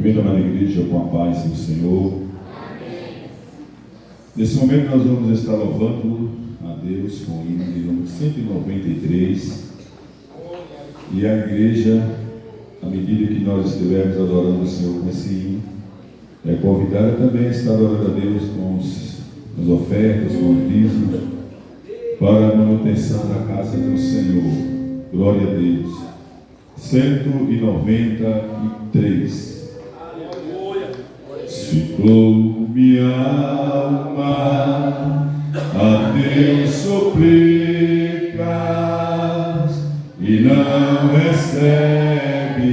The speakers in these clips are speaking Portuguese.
Cumprimento a Maria Igreja com a paz do Senhor. Amém. Nesse momento nós vamos estar louvando a Deus com o hino de número 193. E a igreja, à medida que nós estivermos adorando o Senhor com esse hino, é convidada também a estar adorando a Deus com as ofertas, com os dízimos, para a manutenção da casa do Senhor. Glória a Deus. 193. Ciclou minha alma, a Deus suplicas e não recebes,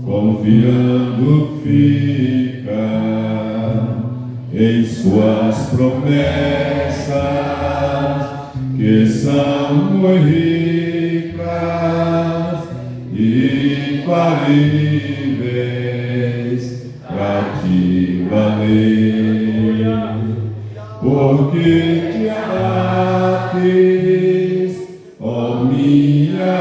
confiando fica em suas promessas, que são muito ricas e infalíveis para te valer, porque te abates, ó minha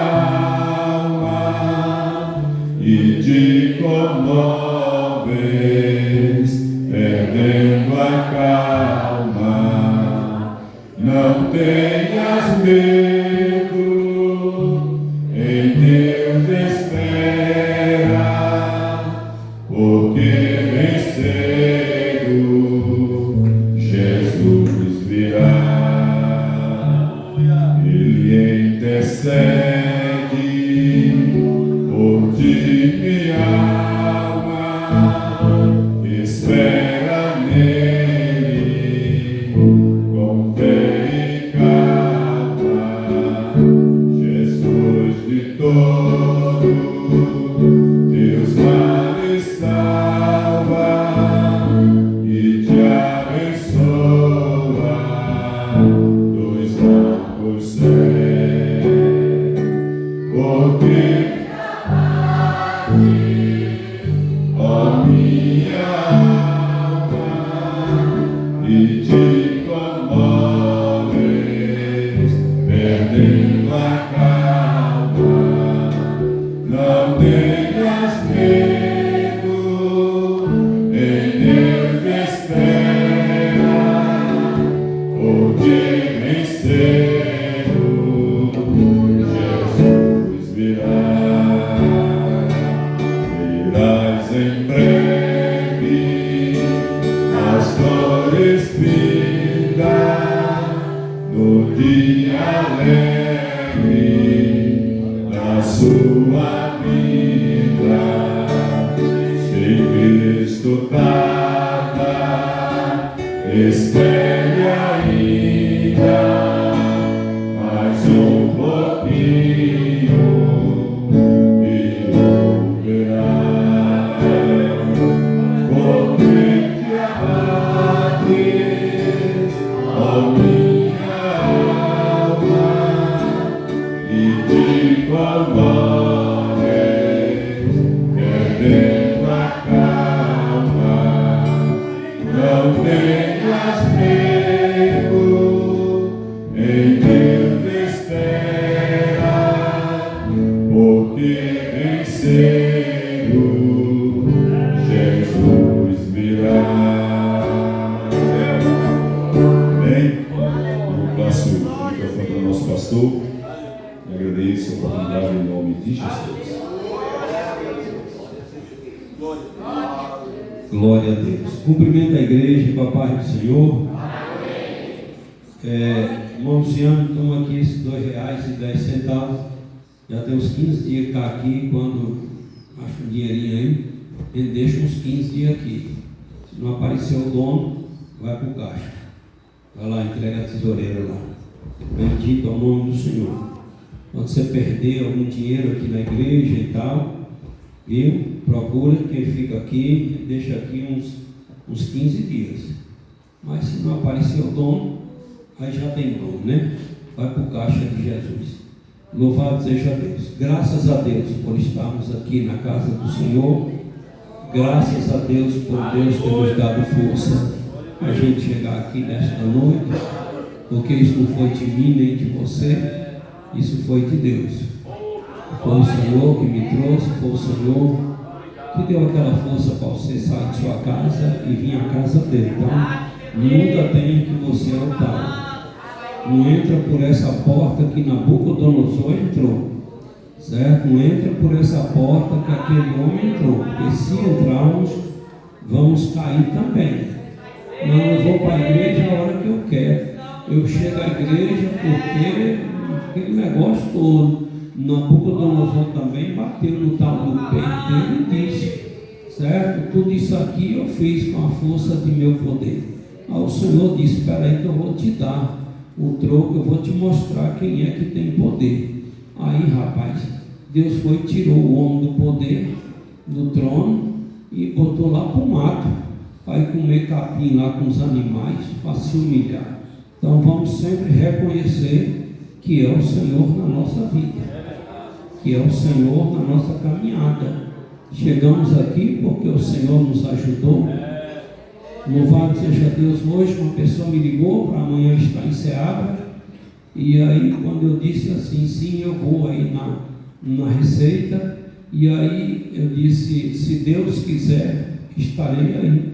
alma, e te comoves, perdendo a calma. Não tenhas medo, em Deus espera, porque bem cedo Jesus virá. Ele intercede por ti, minha alma, espera nele com fé e calma. Jesus de todo teus males salva e te abençoa dos longos céus, porque ó minha alma, e te comoves, perdendo a calma. Não tenhas medo, em Deus espera, porque bem cedo Jesus virá. Verás em breve as flores vindas no dia alegre da sua vida. Se Cristo tarda, espere ainda mais um pouquinho e o verá. Porque te abates, ó minha alma, e te comoves, perdendo a calma. Não tenhas medo, em Deus espera, porque bem cedo Jesus virá. Bem, eu passo o microfone para o nosso pastor e agradeço a oportunidade em nome de Jesus. Glória a Deus. Cumprimento a igreja com a paz do Senhor. Irmão Luciano, estão aqui esses R$2,10. Já tem uns 15 dias que está aqui. Quando acha um dinheirinho aí, ele deixa uns 15 dias aqui. Se não aparecer o dono, vai para o caixa. Vai lá, entrega a tesoureira lá. Bendito é o nome do Senhor. Quando você perder algum dinheiro aqui na igreja e tal, viu? Procura quem fica aqui, deixa aqui uns 15 dias. Mas se não aparecer o dono, aí já tem dono, né? Vai para o caixa de Jesus. Louvado seja Deus. Graças a Deus por estarmos aqui na casa do Senhor. Graças a Deus por Deus ter nos dado força a gente chegar aqui nesta noite, porque isso não foi de mim nem de você, isso foi de Deus. Foi o Senhor que me trouxe, foi o Senhor que deu aquela força para você sair de sua casa e vir à casa dele. Então, nunca tenha que você é o tal. Não entra por essa porta que Nabucodonosor entrou, certo? Não entra por essa porta que aquele homem entrou, porque se entrarmos, vamos cair também. Não, eu vou para a igreja a hora que eu quero. Eu chego à igreja porque aquele negócio todo. Nabucodonosor também bateu no tal do peito dele e disse, certo? Tudo isso aqui eu fiz com a força de meu poder. Aí o Senhor disse, espera aí que eu vou te dar o troco, eu vou te mostrar quem é que tem poder. Aí, rapaz, Deus foi e tirou o homem do poder, do trono, e botou lá para o mato, para ir comer capim lá com os animais, para se humilhar. Então vamos sempre reconhecer que é o Senhor na nossa vida, que é o Senhor na nossa caminhada. Chegamos aqui porque o Senhor nos ajudou. Louvado seja Deus. Hoje uma pessoa me ligou para amanhã estar em Seabra, e aí quando eu disse assim, sim, eu vou aí na receita, e aí eu disse, se Deus quiser, estarei aí.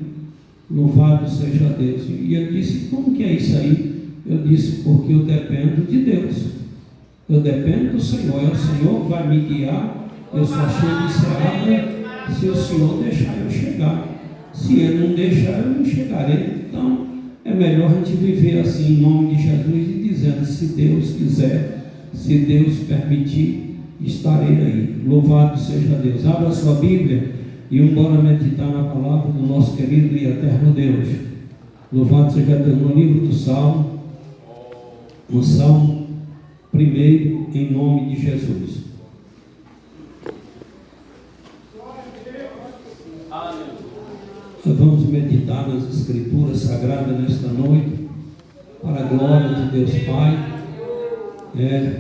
Louvado seja Deus. E eu disse, como que é isso aí? Eu disse, porque eu dependo de Deus, eu dependo do Senhor, é o Senhor que vai me guiar. Eu só chego em Seabra se o Senhor deixar eu chegar. Se Ele não deixar, eu não chegarei. Então é melhor a gente viver assim em nome de Jesus e dizendo, se Deus quiser, se Deus permitir, estarei aí. Louvado seja Deus. Abra sua Bíblia e bora meditar na palavra do nosso querido e eterno Deus. Louvado seja Deus. No livro do Salmo, no Salmo 1, em nome de Jesus. Nós vamos meditar nas Escrituras Sagradas nesta noite, para a glória de Deus Pai,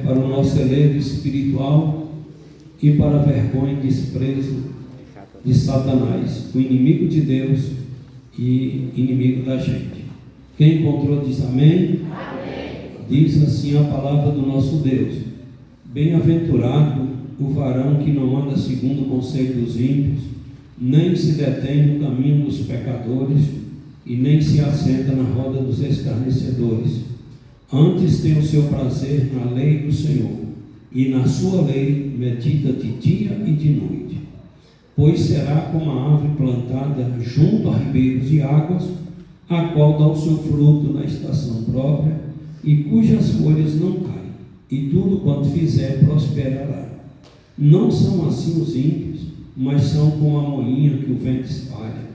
para o nosso elevo espiritual e para a vergonha e desprezo de Satanás, o inimigo de Deus e inimigo da gente. Quem encontrou diz amém? Diz assim a palavra do nosso Deus: bem-aventurado o varão que não anda segundo o conselho dos ímpios, nem se detém no caminho dos pecadores, e nem se assenta na roda dos escarnecedores. Antes tem o seu prazer na lei do Senhor, e na sua lei medita de dia e de noite. Pois será como a árvore plantada junto a ribeiros de águas, a qual dá o seu fruto na estação própria, e cujas folhas não caem, e tudo quanto fizer prosperará. Não são assim os ímpios, mas são como a moinha que o vento espalha.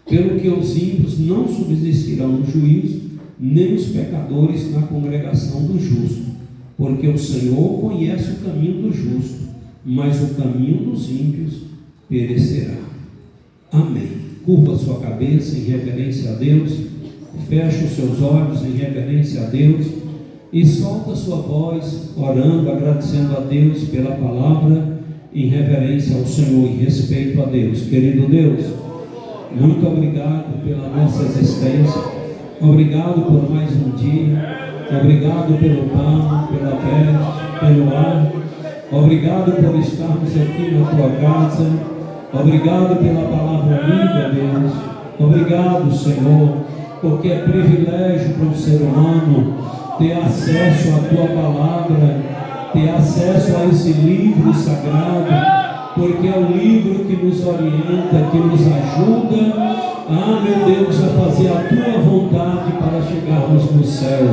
Pelo que os ímpios não subsistirão no juízo, nem os pecadores na congregação do justo, porque o Senhor conhece o caminho do justo, mas o caminho dos ímpios perecerá. Amém. Curva sua cabeça em reverência a Deus, feche os seus olhos em reverência a Deus e solta sua voz orando, agradecendo a Deus pela palavra, em reverência ao Senhor e respeito a Deus. Querido Deus, muito obrigado pela nossa existência, obrigado por mais um dia, obrigado pelo pão, pela veste, pelo ar, obrigado por estarmos aqui na tua casa, obrigado pela palavra amiga, Deus, obrigado, Senhor, porque é privilégio para o ser humano ter acesso à tua palavra, ter acesso a esse livro sagrado, porque é o livro que nos orienta, que nos ajuda, meu Deus, a fazer a tua vontade para chegarmos no céu.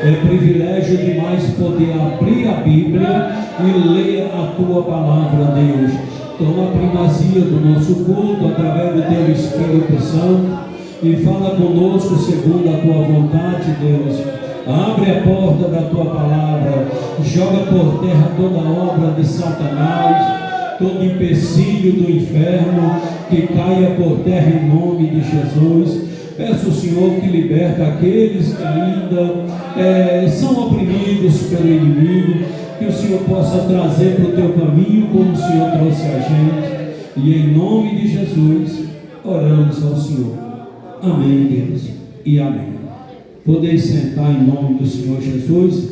É privilégio demais poder abrir a Bíblia e ler a tua palavra, Deus. Toma a primazia do nosso culto através do teu Espírito Santo e fala conosco segundo a tua vontade, Deus. Abre a porta da tua palavra, joga por terra toda obra de Satanás, todo empecilho do inferno, que caia por terra em nome de Jesus. Peço ao Senhor que liberta aqueles que ainda são oprimidos pelo inimigo, que o Senhor possa trazer para o teu caminho como o Senhor trouxe a gente, e em nome de Jesus oramos ao Senhor. Amém, Deus, e amém. Podeis sentar em nome do Senhor Jesus.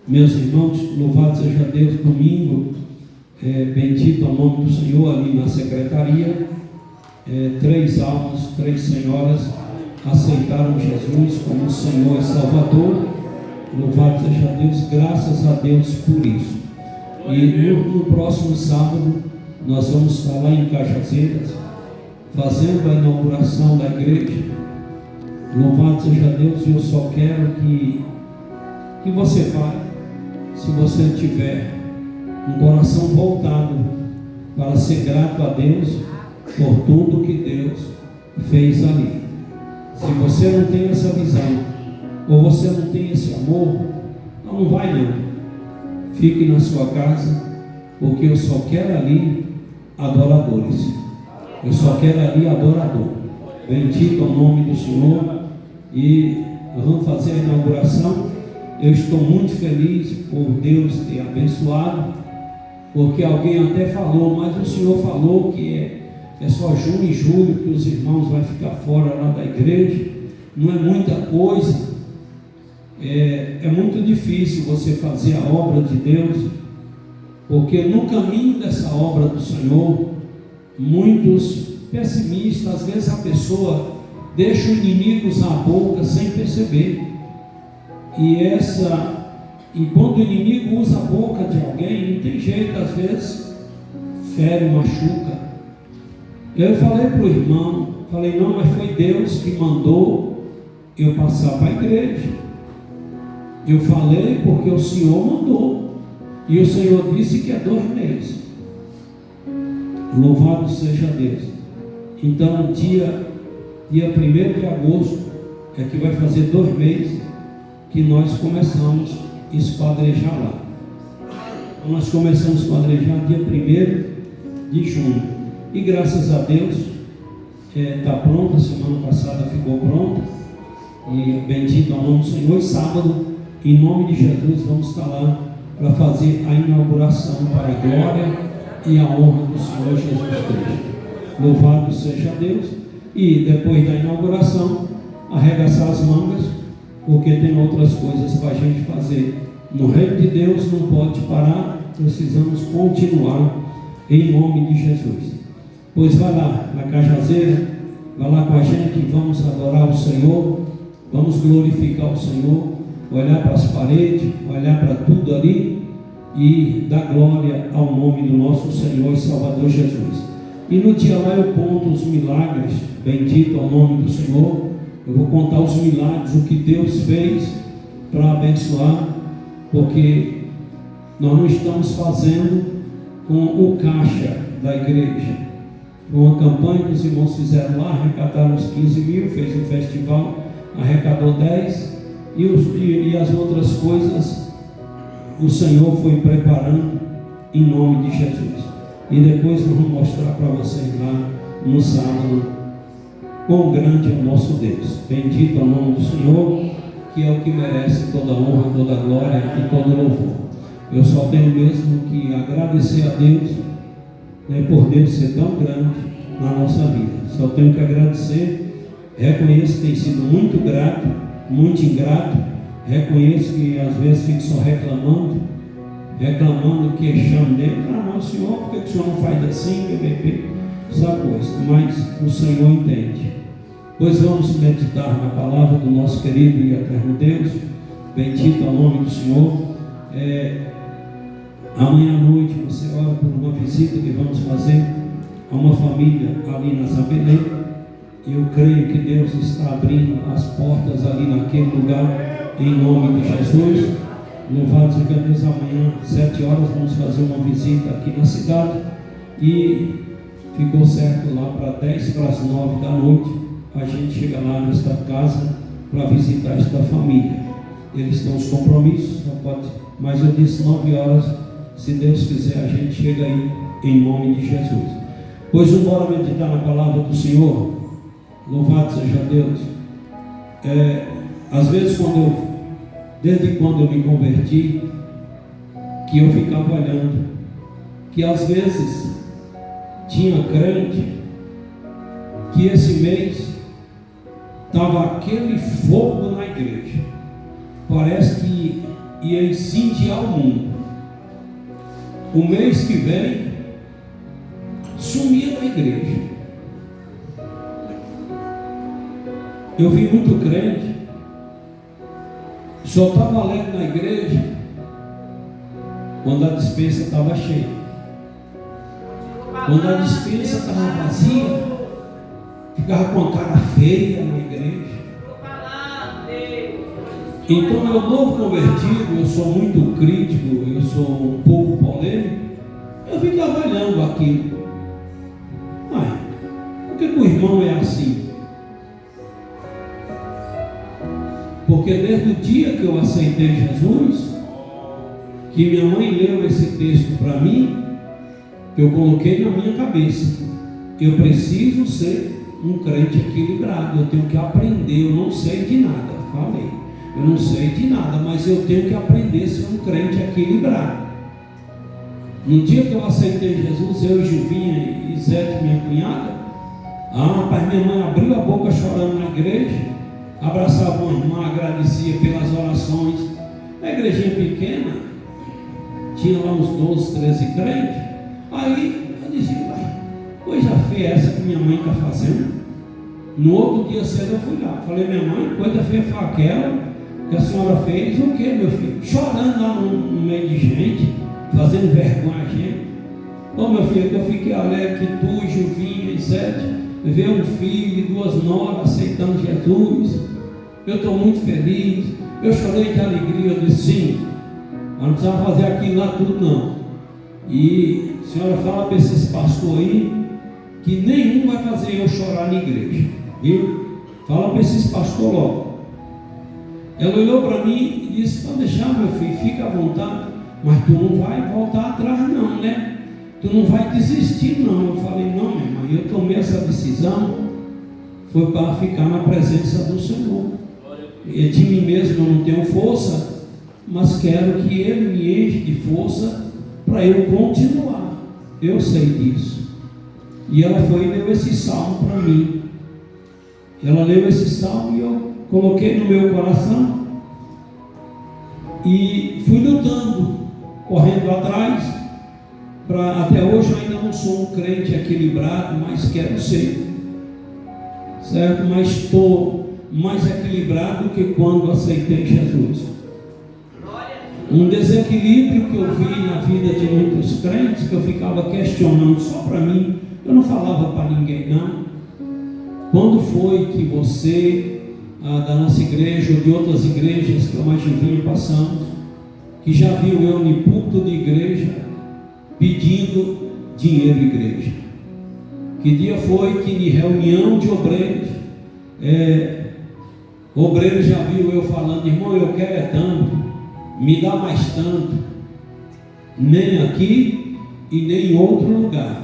Meus irmãos, louvado seja Deus. Domingo Bendito é o nome do Senhor ali na secretaria. 3 almas, 3 senhoras aceitaram Jesus como Senhor e Salvador. Louvado seja Deus, graças a Deus por isso. E no próximo sábado nós vamos estar lá em Cajazeiras fazendo a inauguração da igreja. Louvado seja Deus. E eu só quero que você vá, se você tiver um coração voltado para ser grato a Deus por tudo que Deus fez ali. Se você não tem essa visão, ou você não tem esse amor, não vai não. Fique na sua casa, porque eu só quero ali adoradores. Eu só quero ali adorador. Bendito é o nome do Senhor. E nós vamos fazer a inauguração. Eu estou muito feliz por Deus ter abençoado, porque alguém até falou, mas o Senhor falou que é só junho e julho que os irmãos vão ficar fora lá da igreja. Não é muita coisa. É muito difícil você fazer a obra de Deus, porque no caminho dessa obra do Senhor, muitos pessimistas, às vezes a pessoa deixa o inimigo usar a boca sem perceber. E quando o inimigo usa a boca de alguém, não tem jeito, às vezes fere, machuca. Eu falei para o irmão, não, mas foi Deus que mandou eu passar para a igreja. Eu falei porque o Senhor mandou, e o Senhor disse que é 2 meses. Louvado seja Deus. Então dia 1º de agosto é que vai fazer 2 meses que nós começamos a esquadrejar lá. Então, nós começamos a esquadrejar dia 1º de junho, e graças a Deus está pronta. A semana passada ficou pronta, e bendito é o nome do Senhor. E sábado, em nome de Jesus, vamos estar lá para fazer a inauguração para a glória e a honra do Senhor Jesus Cristo. Louvado seja Deus. E depois da inauguração, arregaçar as mangas, porque tem outras coisas para a gente fazer. No reino de Deus não pode parar, precisamos continuar em nome de Jesus. Pois vai lá na Cajazeira, vai lá com a gente, vamos adorar o Senhor, vamos glorificar o Senhor, olhar para as paredes, olhar para tudo ali e dar glória ao nome do nosso Senhor e Salvador Jesus. E no dia lá eu conto os milagres, bendito ao nome do Senhor. Eu vou contar os milagres, o que Deus fez para abençoar, porque nós não estamos fazendo com o caixa da igreja. Foi uma campanha que os irmãos fizeram lá, arrecadaram os 15 mil, fez um festival, arrecadou 10, e as outras coisas o Senhor foi preparando em nome de Jesus. E depois nós vamos mostrar para vocês lá no sábado quão grande é o nosso Deus. Bendito é o nome do Senhor, que é o que merece toda honra, toda glória e todo louvor. Eu só tenho mesmo que agradecer a Deus, por Deus ser tão grande na nossa vida. Só tenho que agradecer. Reconheço que tem sido muito grato, muito ingrato. Reconheço que às vezes fico só reclamando, queixando dele. Não, Senhor, por que o Senhor não faz assim, essa coisa? Mas o Senhor entende. Pois vamos meditar na palavra do nosso querido e eterno Deus. Bendito é o nome do Senhor. Amanhã à noite você ora por uma visita que vamos fazer a uma família ali na Zabelê. Eu creio que Deus está abrindo as portas ali naquele lugar, em nome de Jesus. Louvado seja Deus. Amanhã, 7 horas, vamos fazer uma visita aqui na cidade. E ficou certo lá para 10 para as 9 da noite. A gente chega lá nesta casa para visitar esta família. Eles têm os compromissos, não pode, mas eu disse 9 horas, se Deus quiser, a gente chega aí em nome de Jesus. Pois vamos embora meditar na palavra do Senhor. Louvado seja Deus. Às vezes desde quando eu me converti, que eu ficava olhando, que às vezes tinha crente que esse mês estava aquele fogo na igreja, parece que ia incendiar o mundo. o mês que vem, sumia da igreja. Eu vi muito crente, só estava alegre na igreja quando a despensa estava cheia. Quando a despensa estava vazia, ficava com a cara feia na igreja. Então, eu novo convertido, eu sou muito crítico, eu sou um pouco polêmico, eu ficava olhando aquilo. Mas, por que o irmão é assim? Porque desde o dia que eu aceitei Jesus, que minha mãe leu esse texto para mim, eu coloquei na minha cabeça: eu preciso ser um crente equilibrado, eu tenho que aprender, eu não sei de nada, falei, eu não sei de nada, mas eu tenho que aprender a ser um crente equilibrado. No dia que eu aceitei Jesus, eu, Gilvinha e Zete, minha cunhada, rapaz, minha mãe abriu a boca chorando na igreja, abraçava uma irmã, agradecia pelas orações. A igrejinha pequena, tinha lá uns 12, 13 crentes. Aí eu dizia: pai, coisa feia essa que minha mãe está fazendo. No outro dia cedo eu fui lá, falei: minha mãe, coisa feia foi aquela que a senhora fez. O que, meu filho? Chorando lá no meio de gente, fazendo vergonha a gente. Ô meu filho, eu fiquei alegre que tu, Gilvinha e Zete, ver um filho e 2 noras aceitando Jesus. Eu estou muito feliz. Eu chorei de alegria. Eu disse: sim, mas não precisava fazer aquilo lá tudo não. E a senhora fala para esses pastores aí que nenhum vai fazer eu chorar na igreja, viu? Fala para esses pastores logo. Ela olhou para mim e disse: pode deixar, meu filho, fica à vontade, mas tu não vai voltar atrás não, né? Tu não vai desistir não. Eu falei: não, minha mãe, eu tomei essa decisão, foi para ficar na presença do Senhor. E de mim mesmo eu não tenho força, mas quero que Ele me enche de força para eu continuar. Eu sei disso. E ela foi e leu esse salmo para mim. Ela leu esse salmo e eu coloquei no meu coração e fui lutando, correndo atrás. Até hoje eu ainda não sou um crente equilibrado, mas quero ser, certo? Mas estou mais equilibrado do que quando aceitei Jesus. Um desequilíbrio que eu vi na vida de muitos crentes, que eu ficava questionando só para mim, eu não falava para ninguém não. Quando foi que você, da nossa igreja ou de outras igrejas que eu mais vinha passando, que já viu eu no púlpito de igreja pedindo dinheiro igreja? Que dia foi que em reunião de obreiros, obreiro já viu eu falando: irmão, eu quero tanto, me dá mais tanto? Nem aqui e nem em outro lugar,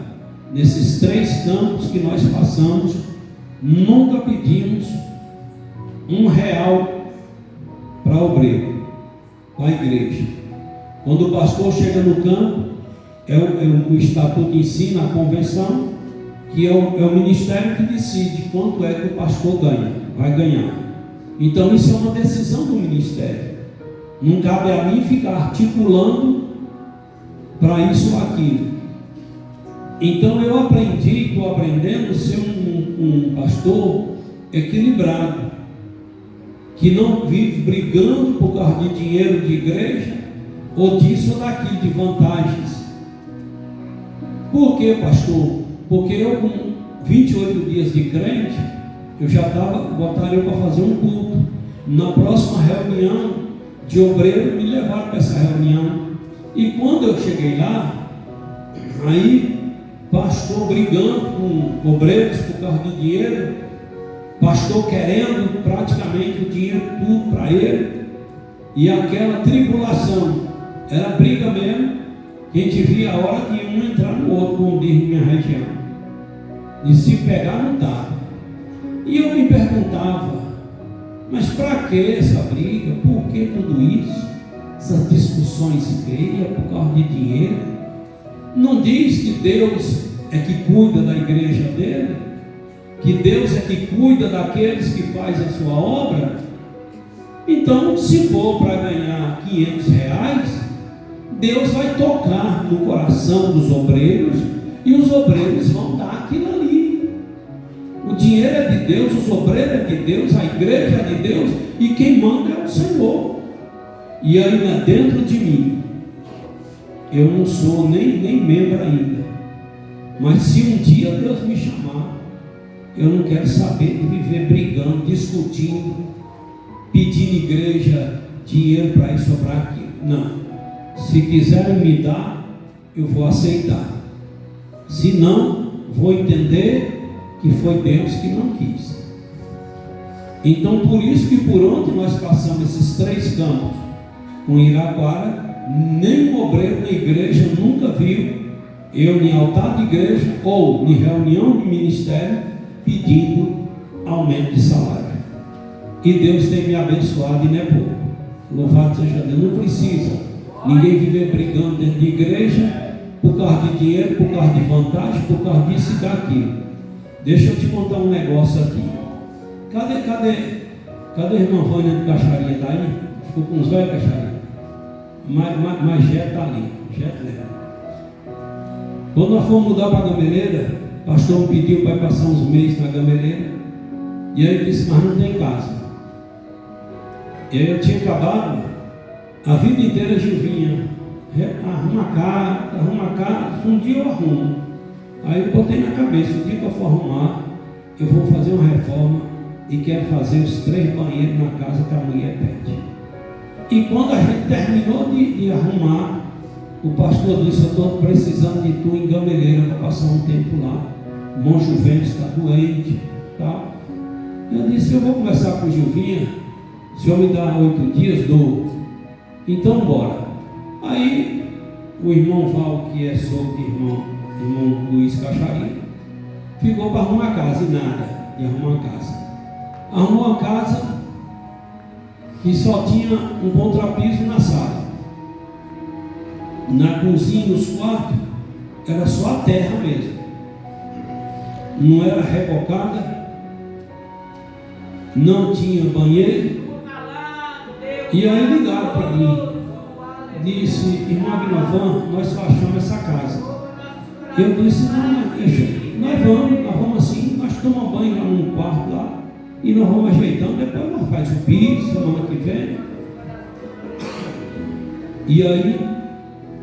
nesses 3 campos que nós passamos, nunca pedimos R$1 para obreiro, para a igreja. Quando o pastor chega no campo, o estatuto ensina, a convenção, que é o ministério que decide quanto é que o pastor ganha, vai ganhar. Então isso é uma decisão do ministério. Não cabe a mim ficar articulando para isso ou aquilo. Então eu aprendi, estou aprendendo a ser um pastor equilibrado, que não vive brigando por causa de dinheiro de igreja, ou disso ou daquilo, de vantagens. Por quê, pastor? Porque eu, com 28 dias de crente, eu já botaram eu para fazer um culto. Na próxima reunião de obreiro, me levaram para essa reunião. E quando eu cheguei lá, aí pastor brigando com obreiros por causa de dinheiro, pastor querendo praticamente o dinheiro tudo para ele, e aquela tribulação, era briga mesmo, que a gente via a hora de um entrar no outro, como diz na minha região, de se pegar no tapa. E eu me perguntava: mas para que essa briga? Por que tudo isso? Essas discussões feias por causa de dinheiro? Não diz que Deus é que cuida da igreja dele? Que Deus é que cuida daqueles que fazem a sua obra? Então, se for para ganhar R$500, Deus vai tocar no coração dos obreiros e os obreiros vão dar aquilo ali. O dinheiro é de Deus, os obreiros é de Deus, a igreja é de Deus e quem manda é o Senhor. E ainda dentro de mim, eu não sou nem membro ainda, mas se um dia Deus me chamar, eu não quero saber de viver brigando, discutindo, pedindo igreja dinheiro para isso ou para aquilo. Não. Se quiserem me dar, eu vou aceitar. Se não, vou entender que foi Deus que não quis. Então, por isso que por onde nós passamos esses 3 campos, com Iraquara, nenhum obreiro na igreja nunca viu eu em altar de igreja ou em reunião de ministério pedindo aumento de salário. E Deus tem me abençoado e não é pouco. Louvado seja Deus. Não precisa ninguém viver brigando dentro de igreja por causa de dinheiro, por causa de vantagem, por causa disso e daquilo. Deixa eu te contar um negócio aqui. Cadê a irmã Vânia de Caixaria? Está aí? Ficou com os velhos Caixaria. Mas Jé está ali. Jé lembra. Quando nós fomos mudar para a Gameleira, o pastor me pediu para passar uns meses na Gameleira. E aí ele disse, mas não tem casa. E aí eu tinha acabado a vida inteira Gilvinha, arruma a casa, um dia eu arrumo. Aí eu botei na cabeça, o dia que eu for arrumar, eu vou fazer uma reforma e quero fazer os 3 banheiros na casa que a mulher pede. E quando a gente terminou de arrumar, o pastor disse, eu estou precisando de tu em Gameleira para passar um tempo lá. O irmão Juventus está doente, tal. Eu disse, eu vou conversar com o Gilvinha, o senhor me dá 8 dias, dou. Então bora. Aí o irmão Val, que é sogro de irmão Luiz Caixaria, ficou para arrumar a casa e nada de arrumar a casa. Arrumou a casa e só tinha um contrapiso na sala. Na cozinha, nos quartos, era só a terra mesmo. Não era rebocada, não tinha banheiro. E aí ligaram para mim, disse, irmão Abinovan, nós só achamos essa casa. Eu disse, não, mas deixa, nós vamos assim, nós tomamos banho lá num quarto lá, e nós vamos ajeitando, depois nós faz o piso, semana que vem. E aí,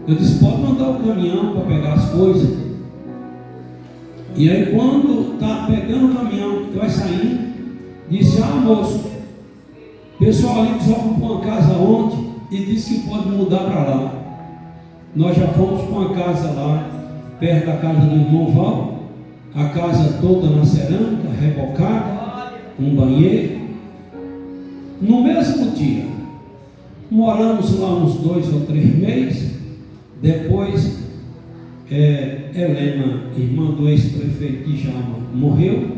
eu disse, pode mandar o caminhão para pegar as coisas. E aí quando está pegando o caminhão, que vai saindo, disse, moço, o pessoal ali desocupou uma casa ontem e disse que pode mudar para lá. Nós já fomos para uma casa lá, perto da casa do irmão Val, a casa toda na cerâmica, rebocada, um banheiro. No mesmo dia, moramos lá uns 2 ou 3 meses. Depois, Helena, irmã do ex-prefeito de Jama, morreu.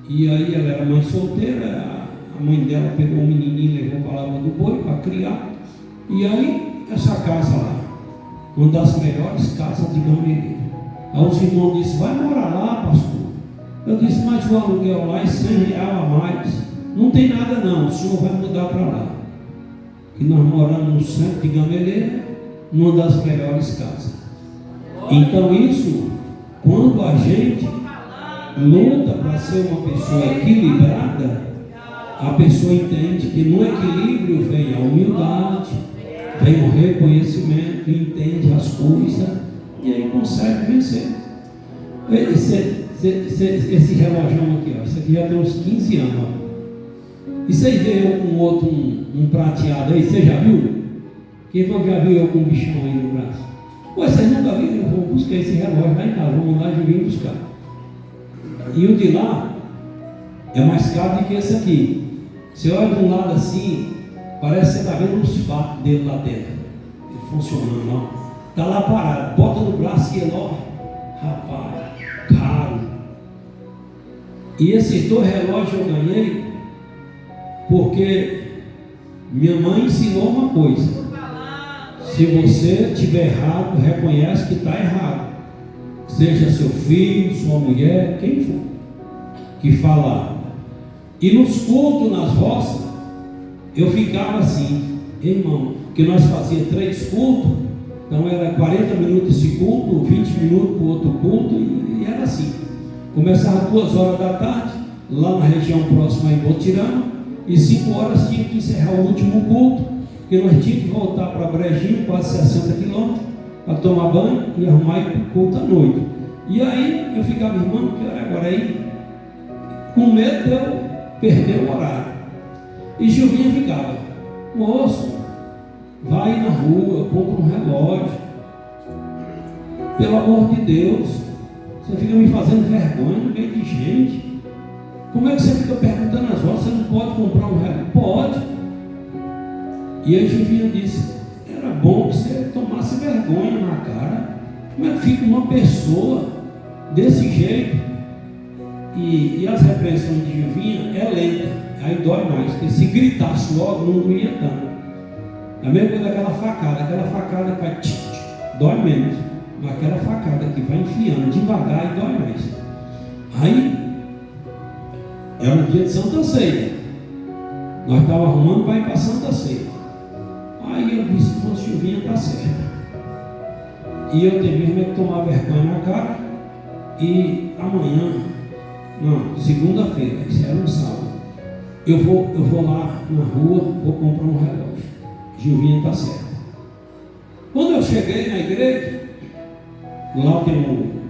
E aí ela era mãe solteira. A mãe dela pegou um menininho e levou para a Lava do Boi para criar. E aí, essa casa lá, uma das melhores casas de Gameleira. Aí os irmãos disseram, vai morar lá, pastor. Eu disse, mas o aluguel lá é R$100 a mais. Não tem nada não, o senhor vai mudar para lá. E nós moramos no centro de Gameleira, numa das melhores casas. Então isso, quando a gente luta para ser uma pessoa equilibrada, a pessoa entende que no equilíbrio vem a humildade, vem o reconhecimento, entende as coisas e aí consegue vencer. Esse relógio aqui, ó, isso aqui já tem uns 15 anos. Ó. E vocês veem eu com outro, um prateado aí, você já viu? Quem foi que já viu eu com um bichão aí no braço? Pô, vocês nunca viram? Eu vou buscar esse relógio lá em casa, vou mandar de vir buscar. E o de lá é mais caro do que esse aqui. Você olha de um lado assim, parece que você está vendo os fatos dele lá dentro. Ele funcionando lá. Está lá parado, bota no braço e ele, ó, rapaz, caro. E esses 2 relógios eu ganhei porque minha mãe ensinou uma coisa. Se você estiver errado, reconhece que está errado. Seja seu filho, sua mulher, quem for, que falar. E nos cultos, nas roças, eu ficava assim, irmão, que nós fazíamos 3 cultos, Então era 40 minutos esse culto, 20 minutos para o outro culto, e era assim. Começava às 2 horas da tarde, lá na região próxima em Botirama, e 5 horas tinha que encerrar o último culto, porque nós tínhamos que voltar para Brejinho, quase 60 quilômetros, para tomar banho e arrumar e ir para o culto à noite. E aí eu ficava, irmão, que hora agora aí? Com medo de eu perder o horário. E Gilvinha ficava, moço, vai na rua, compra um relógio. Pelo amor de Deus, você fica me fazendo vergonha no meio de gente. Como é que você fica perguntando as horas? Você não pode comprar um relógio? Pode. E aí Gilvinha disse, era bom que você tomasse vergonha na cara. Como é que fica uma pessoa desse jeito? E as repreensões de Gilvinha é lenta, aí dói mais, porque se gritasse logo não doía tanto. É a mesma coisa daquela facada que vai dói menos, mas aquela facada que vai enfiando devagar e dói mais. Aí era um dia de Santa Ceia, nós estávamos arrumando para ir para Santa Ceia. Aí eu disse, moço, Gilvinha está certa. E eu tenho mesmo que tomar vergonha na cara. E amanhã, não, segunda-feira, isso era um sábado, eu vou lá na rua, vou comprar um relógio. Gilvinha está certa. Quando eu cheguei na igreja, lá tem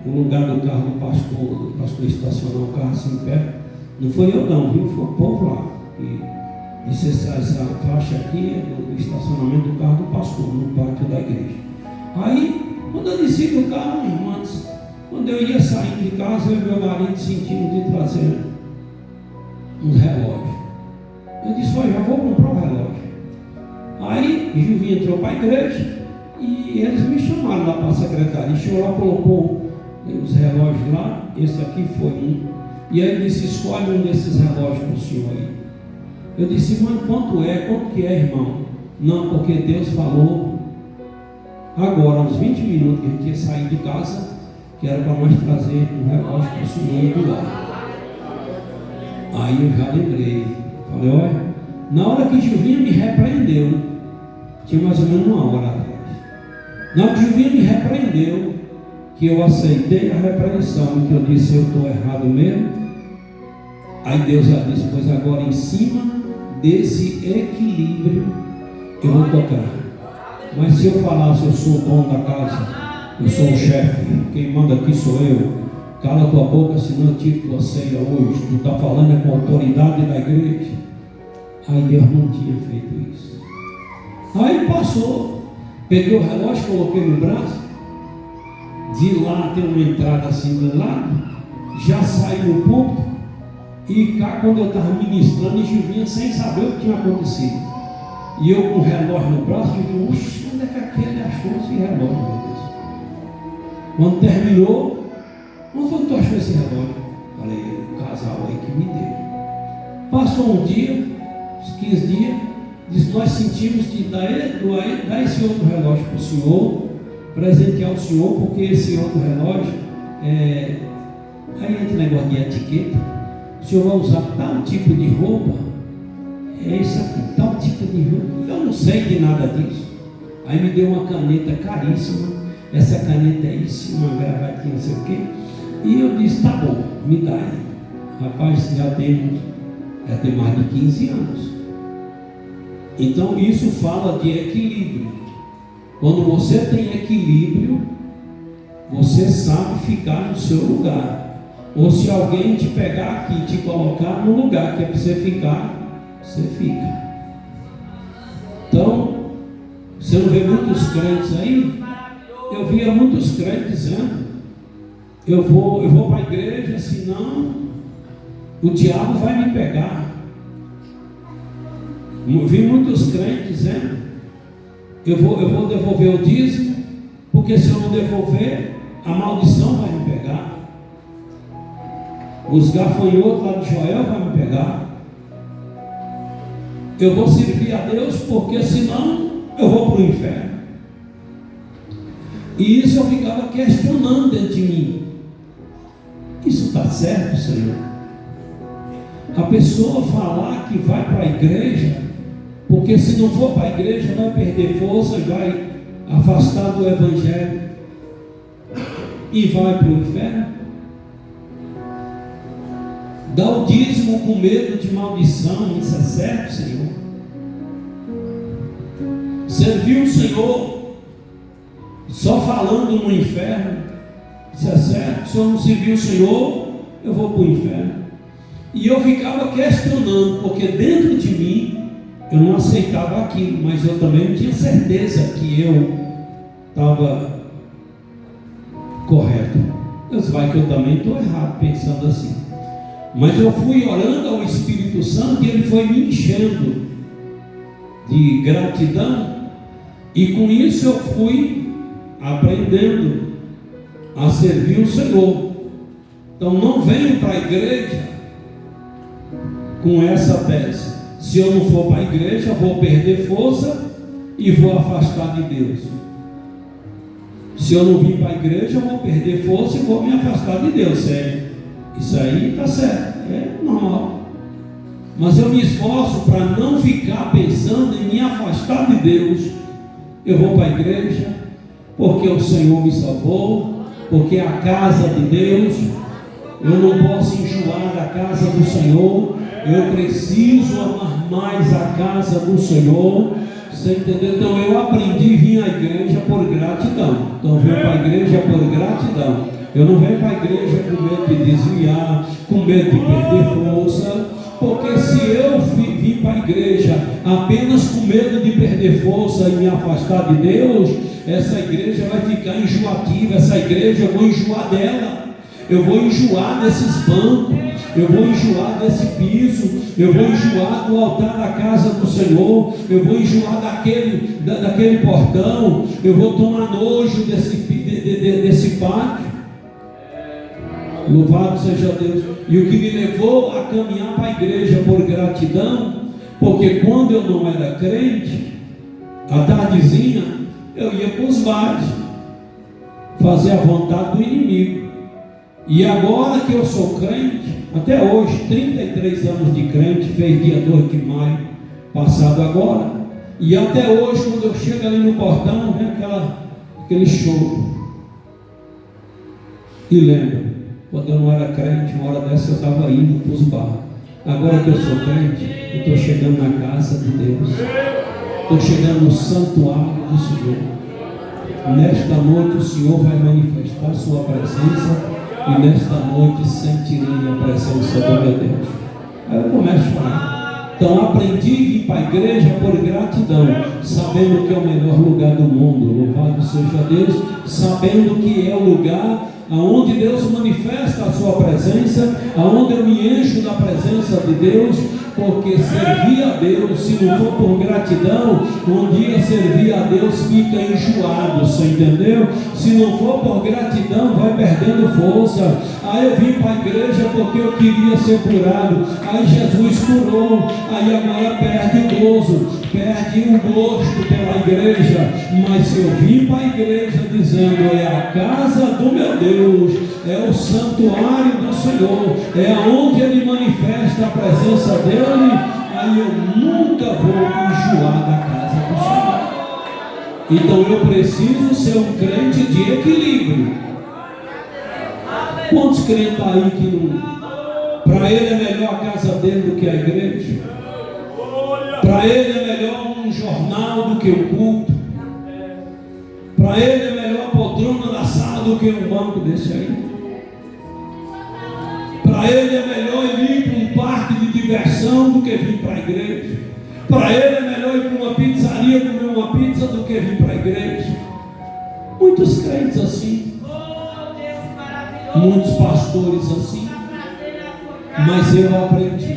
o lugar do carro do pastor estacionar o carro assim perto. Não foi eu não, viu? Foi o povo lá. E disse, essa faixa aqui é do estacionamento do carro do pastor, no pátio da igreja. Aí, quando eu desci do carro, irmãos, quando eu ia saindo de casa, eu e meu marido sentindo de trazer um relógio. Eu disse, olha, já vou comprar um relógio. Aí, Gilvinha entrou para a igreja e eles me chamaram lá para a secretaria. Chegou lá, colocou os relógios lá, esse aqui foi um. E aí ele disse, escolhe um desses relógios para o senhor aí. Eu disse, mas quanto que é, irmão? Não, porque Deus falou agora, uns 20 minutos que a gente ia sair de casa, que era para nós trazer um relógio para o senhor e do lado. Aí eu já lembrei, falei, olha, na hora que Gilvinha me repreendeu, tinha mais ou menos uma hora atrás, na hora que Gilvinha me repreendeu, que eu aceitei a repreensão e que eu disse, eu estou errado mesmo, aí Deus já disse, pois agora em cima desse equilíbrio eu vou tocar. Mas se eu falasse, eu sou o dono da casa, eu sou o chefe, quem manda aqui sou eu, cala tua boca, senão eu tiro tua ceia hoje, tu está falando com a autoridade da igreja. Aí Deus não tinha feito isso. Aí passou, peguei o relógio, coloquei no braço, de lá tem uma entrada assim do lado, já saí no púlpito, e cá quando eu estava ministrando, e Gilvinha sem saber o que tinha acontecido. E eu com o relógio no braço, eu digo, oxe, onde é que aquele achou esse relógio, meu Deus? Quando terminou, onde foi que tu achou esse relógio? Falei, o casal aí que me deu. Passou um dia, uns 15 dias, disse, nós sentimos de dar esse outro relógio para o senhor, presentear o senhor, porque esse outro relógio, aí entra o negócio de etiqueta, o senhor vai usar tal tipo de roupa, é isso aqui, tal tipo de roupa, eu não sei de nada disso. Aí me deu uma caneta caríssima, essa caneta é isso, uma gravatinha, não sei o quê, e eu disse, tá bom, me dá aí. Rapaz, já tem mais de 15 anos. Então isso fala de equilíbrio. Quando você tem equilíbrio, você sabe ficar no seu lugar. Ou se alguém te pegar aqui e te colocar no lugar que é para você ficar, você fica. Então, você não vê muitos crentes aí? Eu via muitos crentes dizendo, eu vou para a igreja, senão o diabo vai me pegar. Eu vi muitos crentes dizendo, eu vou devolver o dízimo, porque se eu não devolver, a maldição vai me pegar. Os gafanhotos lá de Joel vão me pegar. Eu vou servir a Deus, porque senão eu vou para o inferno. E isso eu ficava questionando dentro de mim. Isso está certo, Senhor? A pessoa falar que vai para a igreja, porque se não for para a igreja vai perder força, afastado do Evangelho e vai para o inferno? Dá o dízimo com medo de maldição, isso é certo, Senhor? Servir o Senhor só falando no inferno, isso é certo? Se eu não servir o Senhor, eu vou para o inferno. E eu ficava questionando, porque dentro de mim eu não aceitava aquilo, mas eu também não tinha certeza que eu estava correto. Deus vai que eu também estou errado pensando assim. Mas eu fui orando ao Espírito Santo e ele foi me enchendo de gratidão, e com isso eu fui aprendendo a servir o Senhor. Então não venho para a igreja com essa tese: se eu não for para a igreja, vou perder força e vou afastar de Deus. Se eu não vim para a igreja, vou perder força e vou me afastar de Deus. Isso aí está certo, é normal. Mas eu me esforço para não ficar pensando em me afastar de Deus. Eu vou para a igreja porque o Senhor me salvou, porque é a casa de Deus. Eu não posso enjoar da casa do Senhor. Eu preciso amar mais a casa do Senhor. Você entendeu? Então eu aprendi a vir à igreja por gratidão. Então eu venho para a igreja por gratidão. Eu não venho para a igreja com medo de desviar, com medo de perder força. Porque se eu vim para a igreja apenas com medo de perder força e me afastar de Deus, essa igreja vai ficar enjoativa. Essa igreja eu vou enjoar dela. Eu vou enjoar desses bancos, eu vou enjoar desse piso, eu vou enjoar do altar da casa do Senhor, eu vou enjoar daquele portão, eu vou tomar nojo desse pátio. Louvado seja Deus. E o que me levou a caminhar para a igreja por gratidão, porque quando eu não era crente, à tardezinha eu ia para os bares fazer a vontade do inimigo. E agora que eu sou crente, até hoje, 33 anos de crente, fez dia 2 de maio passado agora, e até hoje quando eu chego ali no portão, vem aquele choro. E lembro, quando eu não era crente, uma hora dessa eu estava indo para os bares. Agora que eu sou crente, eu estou chegando na casa de Deus, estou chegando no santuário do Senhor. Nesta noite o Senhor vai manifestar sua presença, e nesta noite sentirei a presença do meu Deus. Aí eu começo a chorar. Então aprendi a vir para a igreja por gratidão, sabendo que é o melhor lugar do mundo. Louvado seja Deus, sabendo que é o lugar aonde Deus manifesta a sua presença, aonde eu me encho da presença de Deus, porque servir a Deus, se não for por gratidão, um dia servir a Deus fica enjoado, você entendeu? Se não for por gratidão, vai perdendo força. Aí eu vim para a igreja porque eu queria ser curado, aí Jesus curou, aí agora perde o gozo, perde o gosto pela igreja. Mas se eu vim para a igreja dizendo: é a casa do meu Deus, é o santuário do Senhor, é aonde Ele manifesta a presença dEle, aí eu nunca vou enjoar da casa do Senhor. Então eu preciso ser um crente de equilíbrio. Quantos crentes aí que não... Para ele é melhor a casa dele do que a igreja? Para ele é melhor um jornal do que o culto? Para ele é melhor a poltrona da sala do que um banco desse aí? Para ele é melhor ele ir para um parque de diversão do que vir para a igreja? Para ele é melhor ir para uma pizzaria comer uma pizza do que vir para a igreja? Muitos crentes assim, muitos pastores assim. Mas eu aprendi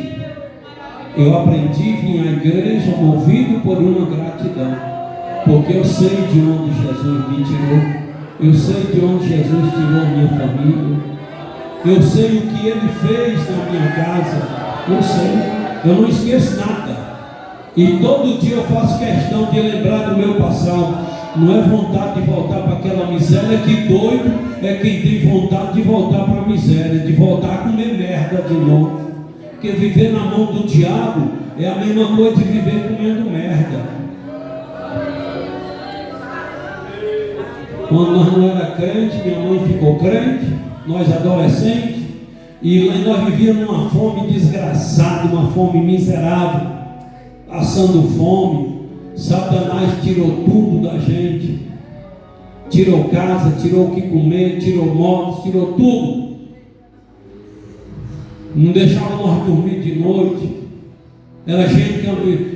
a vir à igreja movido por uma gratidão, porque eu sei de onde Jesus me tirou, eu sei de onde Jesus tirou minha família, eu sei o que Ele fez na minha casa, eu sei, eu não esqueço nada, e todo dia eu faço questão de lembrar do meu passado. Não é vontade de voltar para aquela miséria, que doido é quem tem vontade de voltar para a miséria, de voltar a comer merda de novo. Porque viver na mão do diabo é a mesma coisa de viver comendo merda. Quando nós não era crente, minha mãe ficou crente, nós adolescentes, e nós vivíamos numa fome desgraçada, uma fome miserável, passando fome. Satanás tirou tudo da gente, tirou casa, tirou o que comer, tirou móveis, tirou tudo. Não deixava nós dormir de noite. Era gente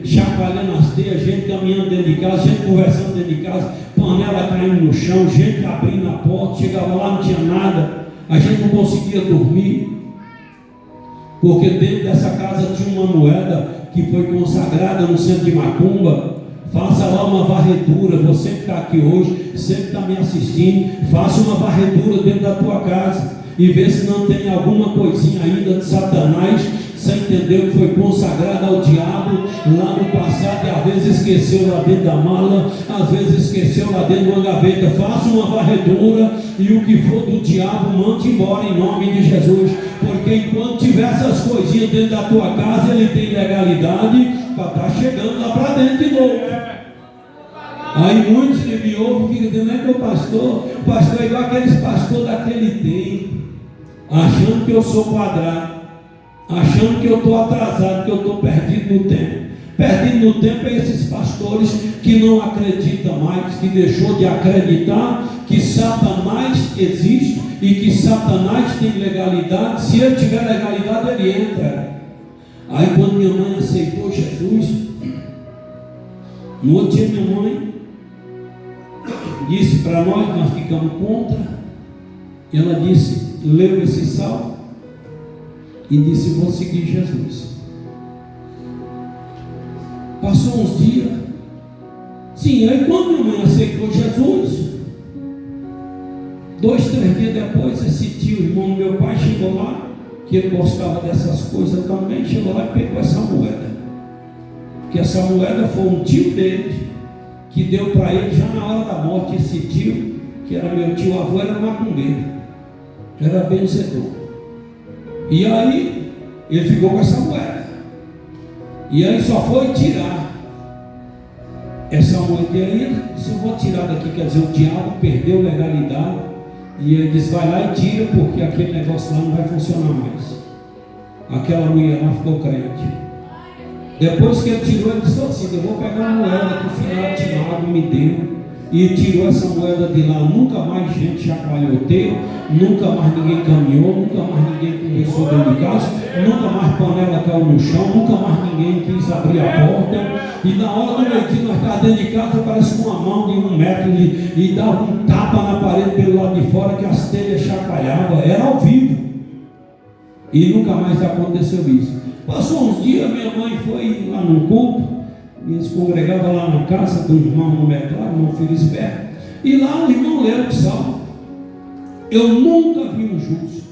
chacoalhando as teias, gente caminhando dentro de casa, gente conversando dentro de casa, panela caindo no chão, gente abrindo a porta, chegava lá, não tinha nada, a gente não conseguia dormir, porque dentro dessa casa tinha uma moeda que foi consagrada no centro de Macumba. Faça lá uma varredura, você que está aqui hoje, você que está me assistindo, faça uma varredura dentro da tua casa e vê se não tem alguma coisinha ainda de Satanás. Você entendeu que foi consagrado ao diabo lá no passado e às vezes esqueceu lá dentro da mala, às vezes esqueceu lá dentro de uma gaveta. Faça uma varredura e o que for do diabo mande embora em nome de Jesus, porque enquanto tiver essas coisinhas dentro da tua casa, ele tem legalidade para estar chegando lá para dentro de novo. Aí muitos que me ouvem ficam dizendo: é que o pastor é igual aqueles pastores daquele tempo, achando que eu sou quadrado, achando que eu estou atrasado, que eu estou perdido no tempo. Perdido no tempo é esses pastores que não acreditam mais, que deixou de acreditar que Satanás existe e que Satanás tem legalidade. Se ele tiver legalidade, ele entra. Aí quando minha mãe aceitou Jesus, no outro dia minha mãe disse para nós ficamos contra. Ela disse, leu esse salmo e disse: vou seguir Jesus. Passou uns dias. Sim, aí quando minha mãe aceitou Jesus, 2, 3 dias depois, esse tio, irmão do meu pai, chegou lá, que ele gostava dessas coisas também, chegou lá e pegou essa moeda. Que essa moeda foi um tio dele, que deu para ele já na hora da morte. Esse tio, que era meu tio avô, era macumbeiro, era benzedor. E aí ele ficou com essa moeda, e aí só foi tirar essa moeda. E aí ele disse: eu vou tirar daqui. Quer dizer, o diabo perdeu legalidade, e ele disse: vai lá e tira, porque aquele negócio lá não vai funcionar mais. Aquela mulher lá ficou crente. Depois que ele tirou, ele disse assim: eu vou pegar a moeda que o final Tiago me deu. E tirou essa moeda de lá. Nunca mais gente chacoalhou o teu, nunca mais ninguém caminhou, nunca mais ninguém conversou dentro de casa, nunca mais panela caiu no chão, nunca mais ninguém quis abrir a porta. E na hora do meio-dia nós estávamos dentro de casa, parece com uma mão de 1 metro e dava um tapa na parede pelo lado de fora, que as telhas chacoalhavam. Era ao vivo. E nunca mais aconteceu isso. Passou uns dias, minha mãe foi lá num culto, e eles congregavam lá na casa do irmão no metrô, irmão Felisberto, e lá o irmão leu o salmo: eu nunca vi um justo,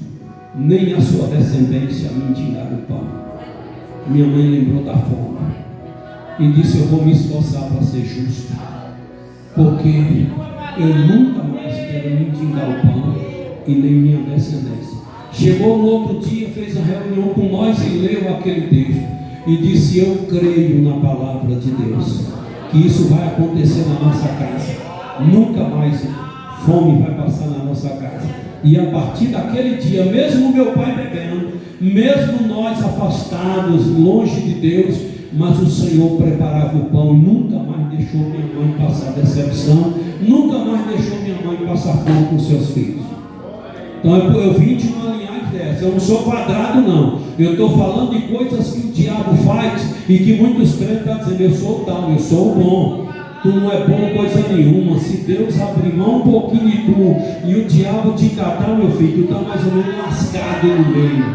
nem a sua descendência mendigar o pão. Minha mãe lembrou da fome e disse: eu vou me esforçar para ser justo, porque eu nunca mais quero mendigar o pão e nem minha descendência. Chegou no outro dia, fez a reunião com nós e leu aquele texto e disse: eu creio na palavra de Deus, que isso vai acontecer na nossa casa. Nunca mais fome vai passar na nossa casa. E a partir daquele dia, mesmo meu pai bebendo, mesmo nós afastados, longe de Deus, mas o Senhor preparava o pão e nunca mais deixou minha mãe passar decepção, nunca mais deixou minha mãe passar fome com seus filhos. Então eu vim de uma linhagem dessa. Eu não sou quadrado, não. Eu estou falando de coisas que o diabo faz e que muitos crentes estão dizendo: eu sou tal, eu sou bom. Tu não é bom coisa nenhuma. Se Deus abrir mão um pouquinho de tu e o diabo te catar, meu filho, tu está mais ou menos lascado no meio.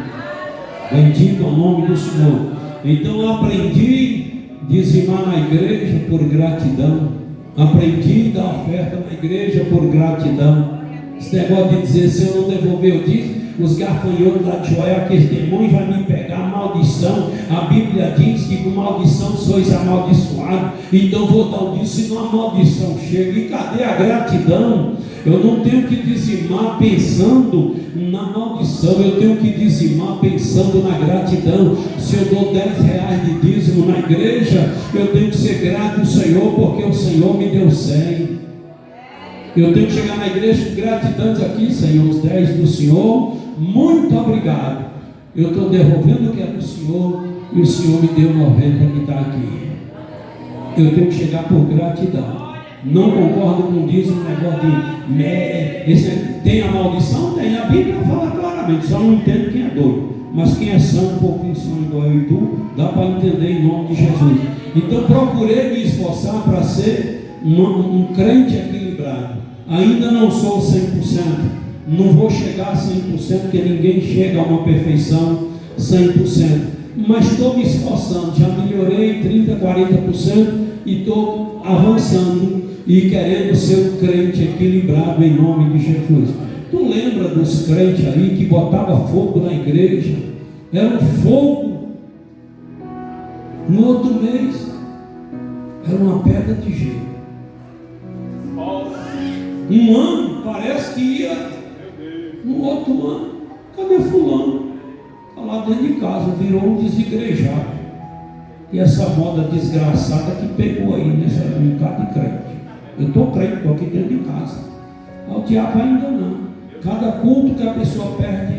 Bendito é o nome do Senhor. Então eu aprendi a dizimar na igreja por gratidão. Aprendi a dar oferta na igreja por gratidão. Esse negócio de dizer: se eu não devolver o dízimo, os gafanhotos lá de Joel, aqueles demônios vão me pegar, maldição. A Bíblia diz que com maldição sois amaldiçoados. Então vou dar o dízimo, senão a maldição chega. E cadê a gratidão? Eu não tenho que dizimar pensando na maldição, eu tenho que dizimar pensando na gratidão. Se eu dou R$10 de dízimo na igreja, eu tenho que ser grato ao Senhor, porque o Senhor me deu 100. Eu tenho que chegar na igreja com gratidão aqui, Senhor, os 10 do Senhor, muito obrigado. Eu estou devolvendo o que é do Senhor e o Senhor me deu 90 que está aqui. Eu tenho que chegar por gratidão. Não concordo com isso, um negócio de tem a maldição? Tem, a Bíblia fala claramente, só não entendo quem é doido. Mas quem é santo, um pouquinho santo igual eu e tu, dá para entender em nome de Jesus. Então procurei me esforçar para ser um crente equilibrado. Ainda não sou 100%, não vou chegar a 100%, porque ninguém chega a uma perfeição 100%. Mas estou me esforçando, já melhorei 30%, 40% e estou avançando e querendo ser um crente equilibrado em nome de Jesus. Tu lembra dos crentes aí que botava fogo na igreja? Era um fogo. No outro mês era uma pedra de gelo. Um ano parece que ia. No outro ano, cadê fulano? Está lá dentro de casa, virou um desigrejado. E essa moda desgraçada que pegou aí nessa bocado de crente. Eu estou crente, estou aqui dentro de casa. O diabo ainda não. Cada culto que a pessoa perde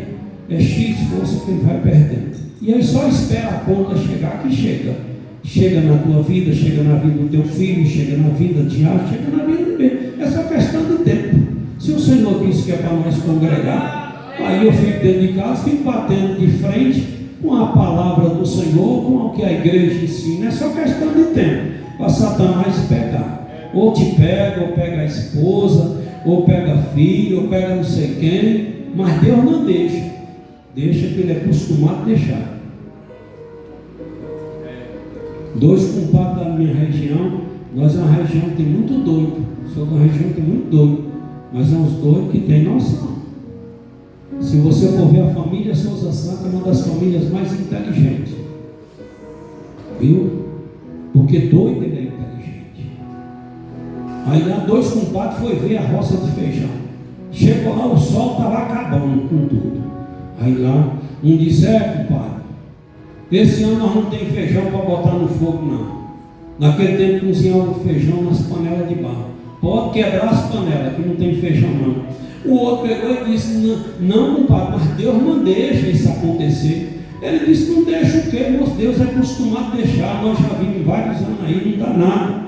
é X força que ele vai perdendo. E aí só espera a conta chegar, que chega. Chega na tua vida, chega na vida do teu filho, chega na vida de A, chega na vida de B. É só questão de tempo. Se o Senhor disse que é para nós congregar, aí eu fico dentro de casa, fico batendo de frente com a palavra do Senhor, com o que a igreja ensina. É só questão de tempo para Satanás pegar. Ou te pega, ou pega a esposa, ou pega filho, ou pega não sei quem, mas Deus não deixa. Deixa que ele é acostumado a deixar. 2 compadres da minha região, nós é uma região que tem muito doido. Sou de uma região que tem muito doido, mas é uns doidos que tem noção. Se você for ver a família Souza Santa, é uma das famílias mais inteligentes. Viu? Porque doido ele é inteligente. Aí lá 2 compadres foi ver a roça de feijão. Chegou lá, o sol estava acabando com tudo. Aí lá, um disse: compadre, esse ano nós não tem feijão para botar no fogo não. Naquele tempo cozinhava o feijão nas panelas de barro. Pode quebrar as panelas, que não tem feijão não. O outro pegou e disse: não, compadre, mas Deus não deixa isso acontecer. Ele disse: não deixa o quê? Nosso Deus é acostumado a deixar. Nós já vimos vários anos aí, não dá nada.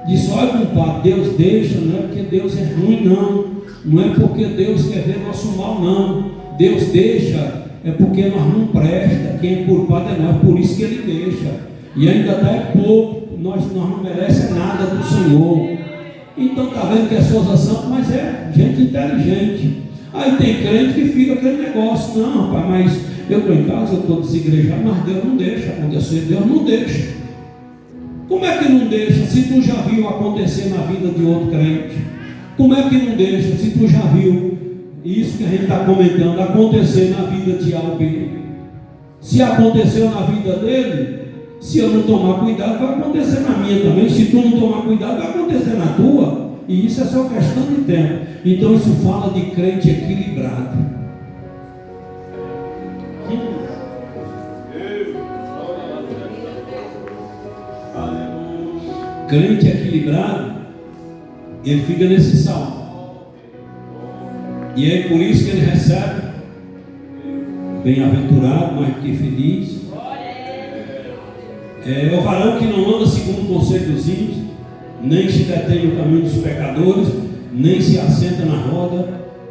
Disse: olha, compadre, Deus deixa, não é porque Deus é ruim não. Não é porque Deus quer ver nosso mal não. Deus deixa, é porque nós não presta. Quem é culpado é nós, por isso que Ele deixa. E ainda dá é pouco, nós não merecemos nada do Senhor. Então está vendo que é Souza Santo, mas é gente inteligente. Aí tem crente que fica aquele negócio: não, rapaz, mas eu estou em casa, eu estou desigrejado, mas Deus não deixa acontecer. Deus não deixa. Como é que não deixa se tu já viu acontecer na vida de outro crente? Como é que não deixa se tu já viu isso que a gente está comentando acontecer na vida de alguém? Se aconteceu na vida dele, se eu não tomar cuidado, vai acontecer na minha também. Se tu não tomar cuidado, vai acontecer na tua. E isso é só questão de tempo. Então isso fala de crente equilibrado. Crente equilibrado, ele fica nesse salmo. E é por isso que ele recebe: bem-aventurado, mais que feliz. É o varão que não anda segundo o conselho dos ímpios, nem se detém no caminho dos pecadores, nem se assenta na roda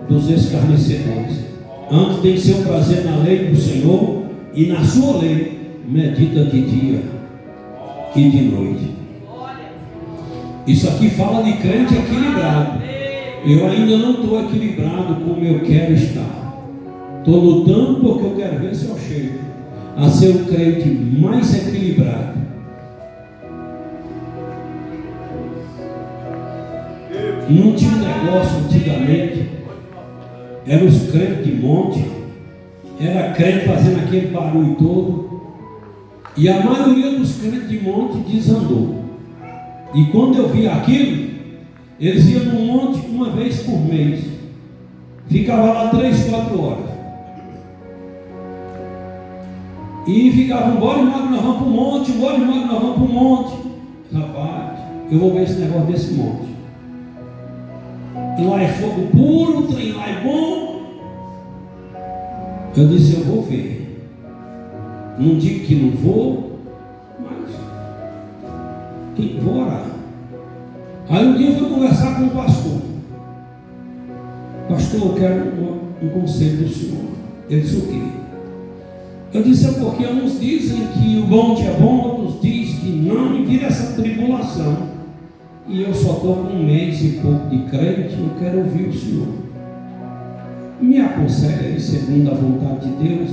dos escarnecedores. Antes tem seu prazer na lei do Senhor, e na sua lei medita de dia e de noite. Isso aqui fala de crente equilibrado. Eu ainda não estou equilibrado como eu quero estar. Estou lutando porque eu quero ver se eu chego a ser o crente mais equilibrado. Não tinha um negócio antigamente. Eram os crentes de monte. Era crente fazendo aquele barulho todo. E a maioria dos crentes de monte desandou. E quando eu vi aquilo, eles iam no monte uma vez por mês. Ficava lá 3, 4 horas. E ficavam: bora, irmão, nós vamos para o monte, bora, irmão, nós vamos para o monte. Rapaz, eu vou ver esse negócio desse monte. lá é fogo puro, o trem lá é bom. Eu disse, eu vou ver. Não digo que não vou, mas vou orar. Aí um dia eu fui conversar com o pastor. Pastor, eu quero um conselho do senhor. Ele disse, o quê? Eu disse, é porque uns dizem que o bonde é bom, outros dizem que não, e vira essa tribulação. E eu só estou com um mês e pouco de crente, eu quero ouvir o senhor. Me aconselha aí, segundo a vontade de Deus.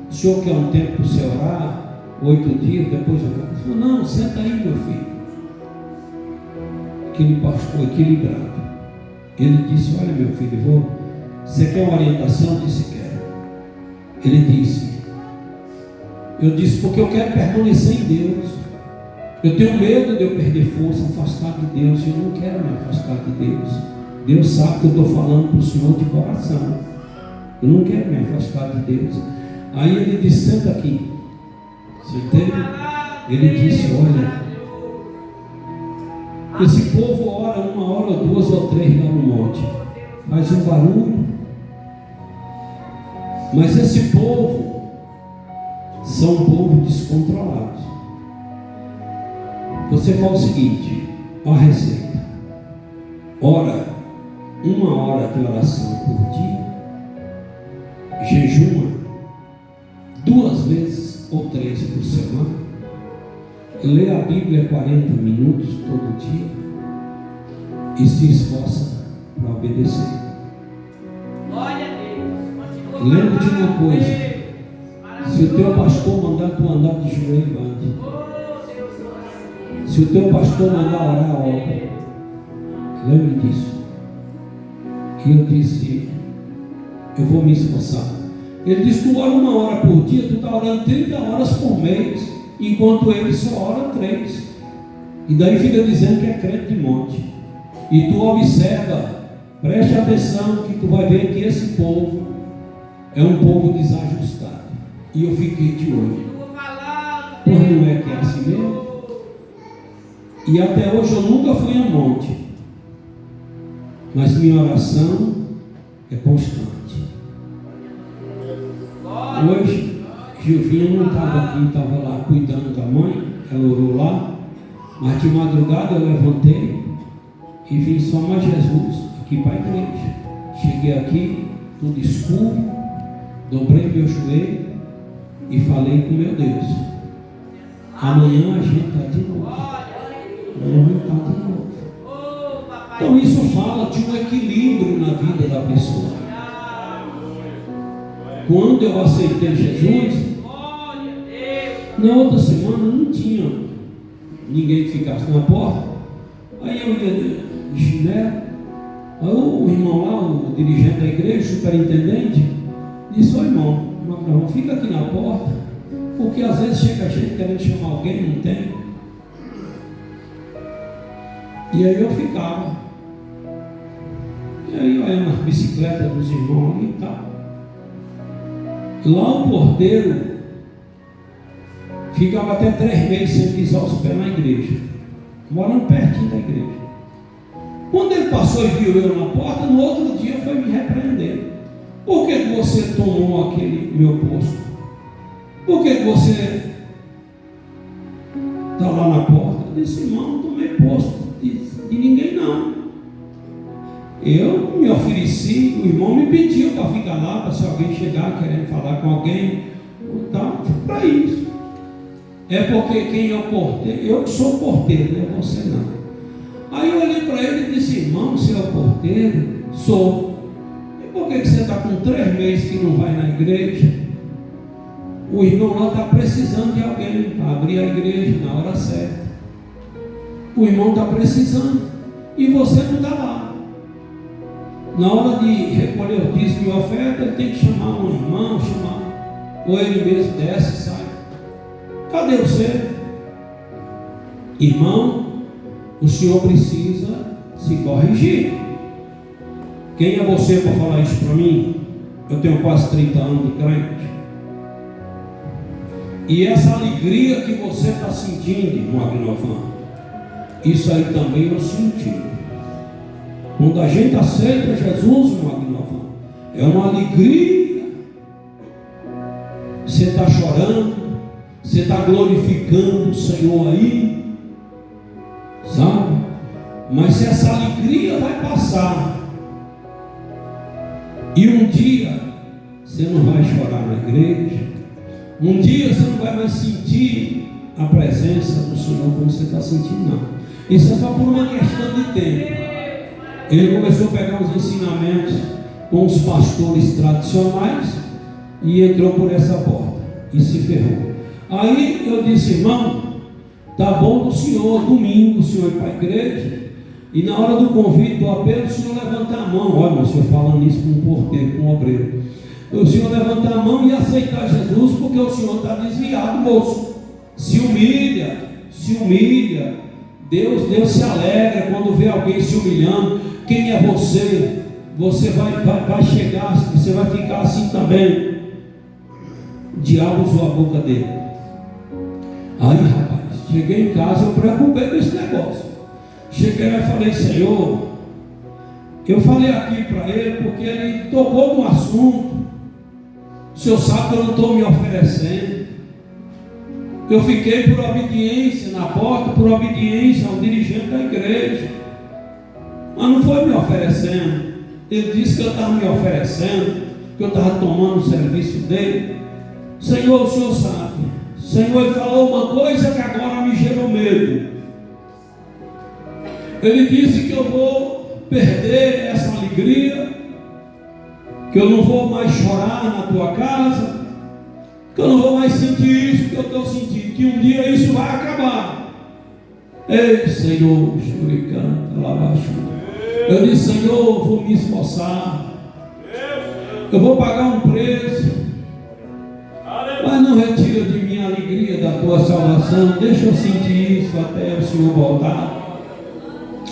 O senhor quer um tempo para você orar, 8 dias, depois eu vou. Ele falou, não, senta aí, meu filho. Aquele pastor equilibrado. Ele disse, olha meu filho, você quer uma orientação? Eu disse, quero. Ele disse, eu disse, porque eu quero permanecer em Deus. Eu tenho medo de eu perder força, afastar de Deus. Eu não quero me afastar de Deus. Deus sabe que eu estou falando para o Senhor de coração. Eu não quero me afastar de Deus. Aí ele disse, senta aqui. Sentei. Ele disse, olha, esse povo ora 1 hora, 2 ou 3 lá no monte. Faz um barulho. Mas esse povo são um povo descontrolado. Você fala o seguinte, ó a receita. Ora 1 hora de oração por dia. Jejuma 2 vezes ou 3 por semana. Lê a Bíblia 40 minutos todo dia. E se esforça para obedecer. Glória a Deus. Lembra de uma coisa. Se o teu pastor mandar tu andar de joelho, ande. Se o teu pastor mandar orar, ora. Lembre disso. E eu disse, eu vou me esforçar. Ele disse, tu ora 1 hora por dia, tu está orando 30 horas por mês, enquanto ele só ora 3. E daí fica dizendo que é crente de monte. E tu observa, preste atenção, que tu vai ver que esse povo é um povo desajustado. E eu fiquei de olho. Pois não é que é assim mesmo? E até hoje eu nunca fui a monte. Mas minha oração é constante. Hoje, Gilvinha não estava aqui, estava lá cuidando da mãe. Ela orou lá. Mas de madrugada eu levantei e vim só mais Jesus aqui para a igreja. Cheguei aqui, tudo escuro, dobrei meu joelho e falei com meu Deus. Amanhã a gente está de novo. Amanhã está de novo. Então isso fala de um equilíbrio na vida da pessoa. Quando eu aceitei Jesus, na outra semana não tinha ninguém que ficasse na porta. Aí eu ia de chinelo. Aí o irmão lá, o dirigente da igreja, o superintendente, disse, ô irmão, fica aqui na porta, porque às vezes chega gente querendo chamar alguém, não tem. E aí eu ficava. E aí olhando as bicicletas dos irmãos ali e tal. Lá o porteiro ficava até 3 meses sem pisar os pés na igreja, morando pertinho da igreja. Quando ele passou e viu eu na porta, no outro dia foi me repreender. Por que você tomou aquele meu posto? Por que você está lá na porta? Eu disse, irmão, não tomei posto de ninguém não. Eu me ofereci, o irmão me pediu para ficar lá, para se alguém chegar querendo falar com alguém, então, para isso. É porque quem é o porteiro, eu que sou o porteiro, não é você não. Aí eu olhei para ele e disse, irmão, você é o porteiro? Sou. E por que você está com 3 meses que não vai na igreja? O irmão lá está precisando de alguém para abrir a igreja na hora certa. O irmão está precisando e você não está lá. Na hora de recolher o dízimo e oferta, ele tem que chamar um irmão, ou ele mesmo desce e sai. Cadê você? Irmão, o senhor precisa se corrigir. Quem é você para falar isso para mim? Eu tenho quase 30 anos de crente. E essa alegria que você está sentindo, irmão Agnovan, isso aí também eu senti. Quando a gente aceita Jesus, é uma alegria. Você está chorando, você está glorificando o Senhor aí, sabe? Mas essa alegria vai passar, e um dia você não vai chorar na igreja, um dia você não vai mais sentir a presença do Senhor como você está sentindo, não. Isso é só por uma questão de tempo. Ele começou a pegar os ensinamentos com os pastores tradicionais e entrou por essa porta e se ferrou. Aí eu disse: irmão, tá bom do senhor, domingo o senhor ir para a igreja, e na hora do convite, do apelo, o senhor levantar a mão. Olha, o senhor falando isso com um porteiro, com um obreiro. O senhor levantar a mão e aceitar Jesus, porque o senhor está desviado, moço. Se humilha, se humilha. Deus se alegra quando vê alguém se humilhando. Quem é você? Você vai chegar, você vai ficar assim também. O diabo usou a boca dele. Aí, rapaz, cheguei em casa, eu preocupei com esse negócio. Cheguei lá e falei: Senhor, eu falei aqui para ele porque ele tocou no assunto. O senhor sabe que eu não estou me oferecendo. Eu fiquei por obediência na porta, por obediência ao dirigente da igreja, mas não foi me oferecendo. Ele disse que eu estava me oferecendo, que eu estava tomando o serviço dele. Senhor, o senhor sabe. Senhor, ele falou uma coisa que agora me gerou medo. Ele disse que eu vou perder essa alegria, que eu não vou mais chorar na tua casa, que eu não vou mais sentir isso que eu estou sentindo, que um dia isso vai acabar. Ei, Senhor, churicanta, labaixo. Eu disse: Senhor, eu vou me esforçar, eu vou pagar um preço, mas não retira de mim a alegria da tua salvação. Deixa eu sentir isso até o Senhor voltar.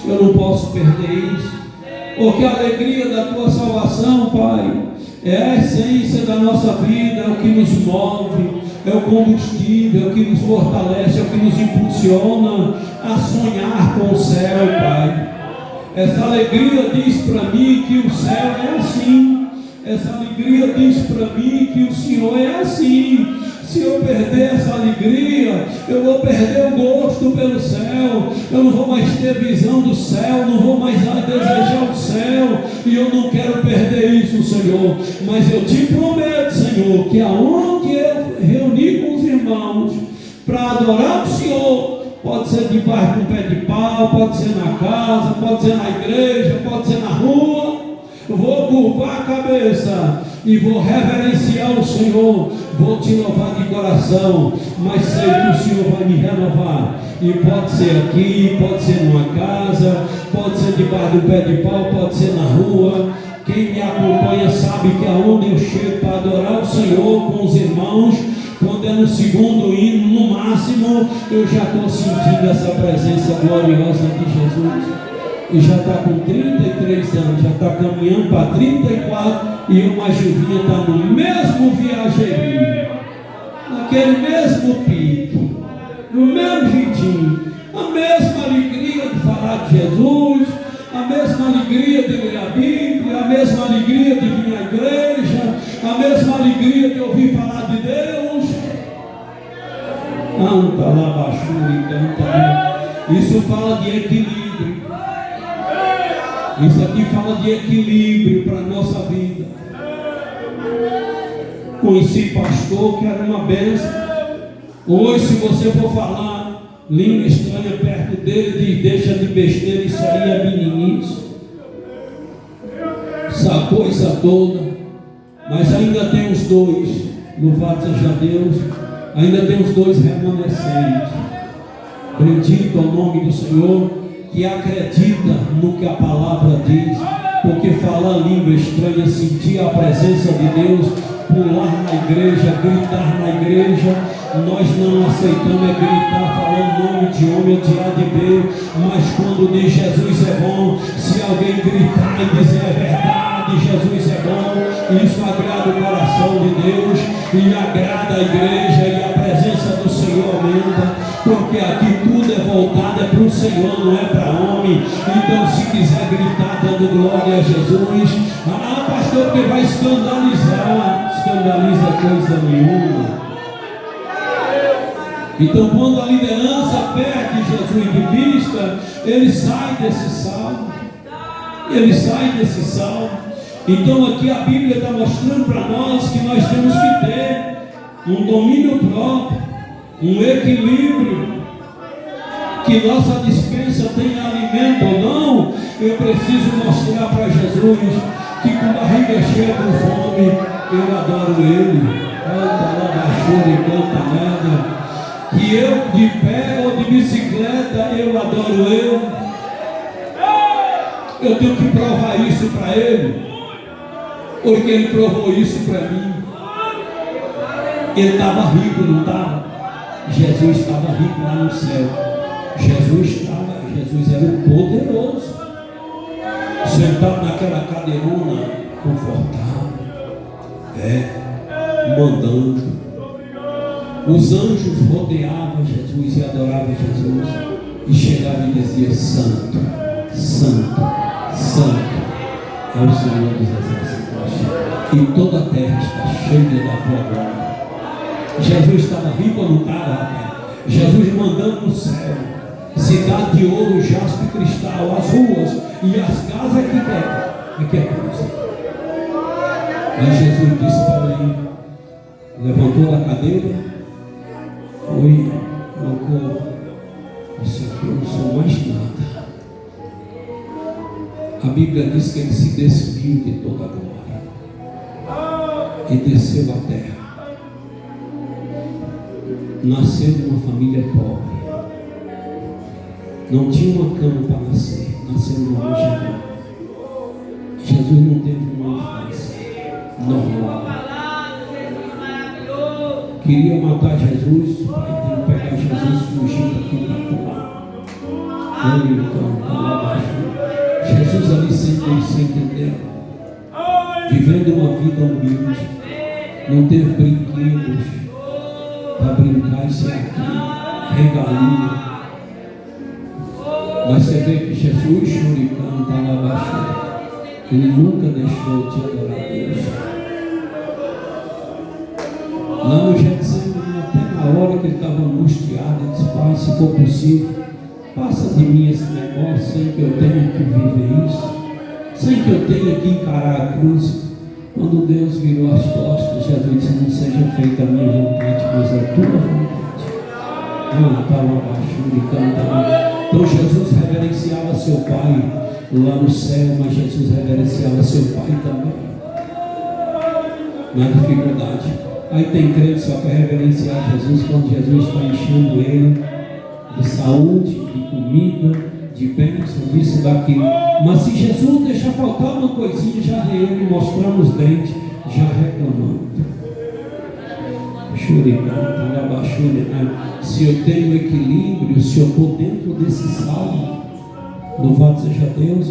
Eu não posso perder isso, porque a alegria da tua salvação, Pai, é a essência da nossa vida, é o que nos move, é o combustível, é o que nos fortalece, é o que nos impulsiona a sonhar com o céu, Pai. Essa alegria diz para mim que o céu é assim. Essa alegria diz para mim que o Senhor é assim. Se eu perder essa alegria, eu vou perder o gosto pelo céu, eu não vou mais ter visão do céu, não vou mais desejar o céu, e eu não quero perder isso, Senhor. Mas eu te prometo, Senhor, que aonde eu reunir com os irmãos para adorar o Senhor, pode ser debaixo de um pé de pau, pode ser na casa, pode ser na igreja, pode ser na rua, eu vou curvar a cabeça e vou reverenciar o Senhor, vou te louvar de coração, mas sei que o Senhor vai me renovar, e pode ser aqui, pode ser numa casa, pode ser debaixo do pé de pau, pode ser na rua. Quem me acompanha sabe que aonde eu chego para adorar o Senhor com os irmãos, quando é no segundo hino, no máximo, eu já estou sentindo essa presença gloriosa de Jesus. E já está com 33 anos, já está caminhando para 34, e uma Juvinha está no mesmo viajeirinho, naquele mesmo pique, no mesmo jeitinho, a mesma alegria de falar de Jesus, a mesma alegria de ler a Bíblia, a mesma alegria de vir à igreja, a mesma alegria de ouvir falar de Deus. Canta lá, baixura e canta. Isso fala de equilíbrio. Isso aqui fala de equilíbrio para a nossa vida. Conheci pastor que era uma bênção. Hoje, se você for falar língua estranha perto dele, diz: deixa de besteira, isso aí é meninice. Essa coisa toda. Mas ainda tem os dois, louvado seja Deus, ainda tem os dois remanescentes. Bendito é o nome do Senhor, que acredita no que a palavra diz, porque falar língua estranha, sentir a presença de Deus, pular na igreja, gritar na igreja, nós não aceitamos é gritar falando nome de homem ou de A de B, mas quando diz Jesus é bom, se alguém gritar e dizer é verdade, Jesus é bom, isso agrada o coração de Deus e agrada a igreja, e a presença do Senhor aumenta, porque aqui tudo é voltado para o Senhor, não é para homem, fome. Então, se quiser gritar dando glória a Jesus, pastor, porque vai escandalizar. Escandaliza coisa nenhuma. Então, quando a liderança perde Jesus de vista, ele sai desse salmo. Ele sai desse salmo. Então, aqui a Bíblia está mostrando para nós que nós temos que ter um domínio próprio, um equilíbrio. Que nossa despensa tenha alimento ou não, eu preciso mostrar para Jesus que com barriga cheia com fome, eu adoro Ele. Canta lá, baixou e canta nada. Que eu de pé ou de bicicleta, eu adoro Ele. Eu tenho que provar isso para Ele, porque Ele provou isso para mim. Ele estava rico, não estava? Jesus estava rico lá no céu. Jesus era o poderoso, sentado naquela cadeirona confortável, mandando. Os anjos rodeavam Jesus e adoravam Jesus, e chegavam e diziam: Santo, Santo, Santo é o Senhor dos Exércitos, e toda a terra está cheia da tua glória. Jesus estava rico ou não estava, rapaz? Jesus mandando no céu, cidade de ouro, jaspe e cristal, as ruas e as casas que é coisa. Aí Jesus disse para ele, levantou a cadeira, foi, colocou: isso aqui eu não sou mais nada. A Bíblia diz que ele se despiu de toda a glória e desceu à terra. Nasceu numa família pobre, não tinha uma cama para nascer, nasceu numa manjedoura. Jesus não teve uma infância normal. Queria matar Jesus, o pai tem que pegar Jesus, fugir daqui para lá. Então, lá baixo, Jesus ali sem entender, vivendo uma vida humilde, não teve brinquedos para brincar e ser aqui, regalia. Mas você vê que Jesus, choricando, está lá abaixo. Ele nunca deixou de adorar a Deus. Lá no Getsemane, até na hora que ele estava angustiado, ele disse: Pai, se for possível, passa de mim esse negócio, sem que eu tenha que viver isso, sem que eu tenha que encarar a cruz. Quando Deus virou as costas, Jesus disse: não seja feita a minha vontade, mas a tua vontade. Está lá abaixo, ele canta. Então Jesus reverenciava seu Pai lá no céu, mas Jesus reverenciava seu Pai também na dificuldade. Aí tem crente só quer reverenciar Jesus quando Jesus está enchendo ele de saúde, de comida, de bênção, disso, daquilo. Mas se Jesus deixar faltar uma coisinha, já ele mostrando os dentes, já reclamando. Se eu tenho equilíbrio, se eu estou dentro desse salmo, louvado seja Deus,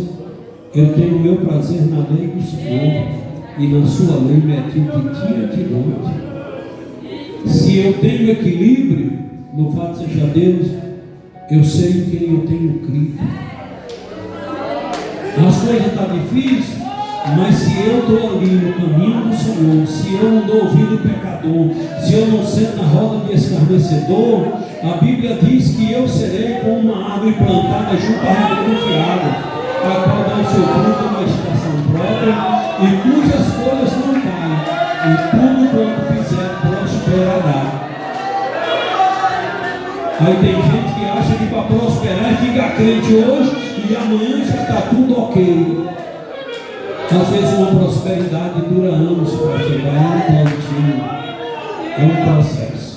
eu tenho o meu prazer na lei do Senhor, e na sua lei medito de dia e de noite. Se eu tenho equilíbrio, louvado seja Deus, eu sei em quem eu tenho crido. As coisas estão difíceis, mas se eu estou ali no caminho do Senhor, se eu não dou ouvido ao pecador, se eu não sento na roda de escarnecedor, a Bíblia diz que eu serei como uma árvore plantada junto à ribeira de água, a qual dá o seu fruto na estação própria, e cujas folhas não caem, e tudo quanto fizer prosperará. Aí tem gente que acha que para prosperar é ficar crente hoje e amanhã já está tudo ok. Às vezes uma prosperidade dura anos para chegar, é um plantio, é um processo.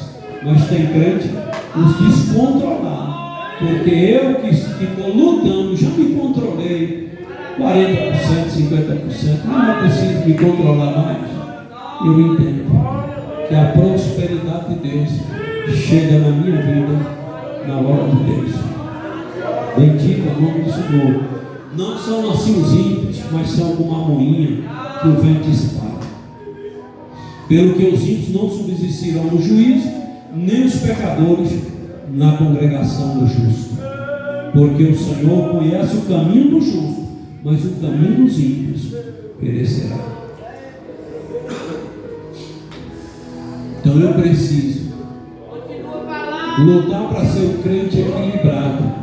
Mas tem crente os descontrolar, porque eu que estou lutando, já me controlei 40%, 50%, não preciso me controlar mais. Eu entendo que a prosperidade de Deus chega na minha vida na hora de Deus. Bendito é o nome do Senhor. Não são assim os ímpios, mas são como a moinha que o vento espalha. Pelo que os ímpios não subsistirão no juízo, nem os pecadores na congregação do justo. porque o Senhor conhece o caminho do justo, mas o caminho dos ímpios perecerá. Então eu preciso lutar para ser um crente equilibrado.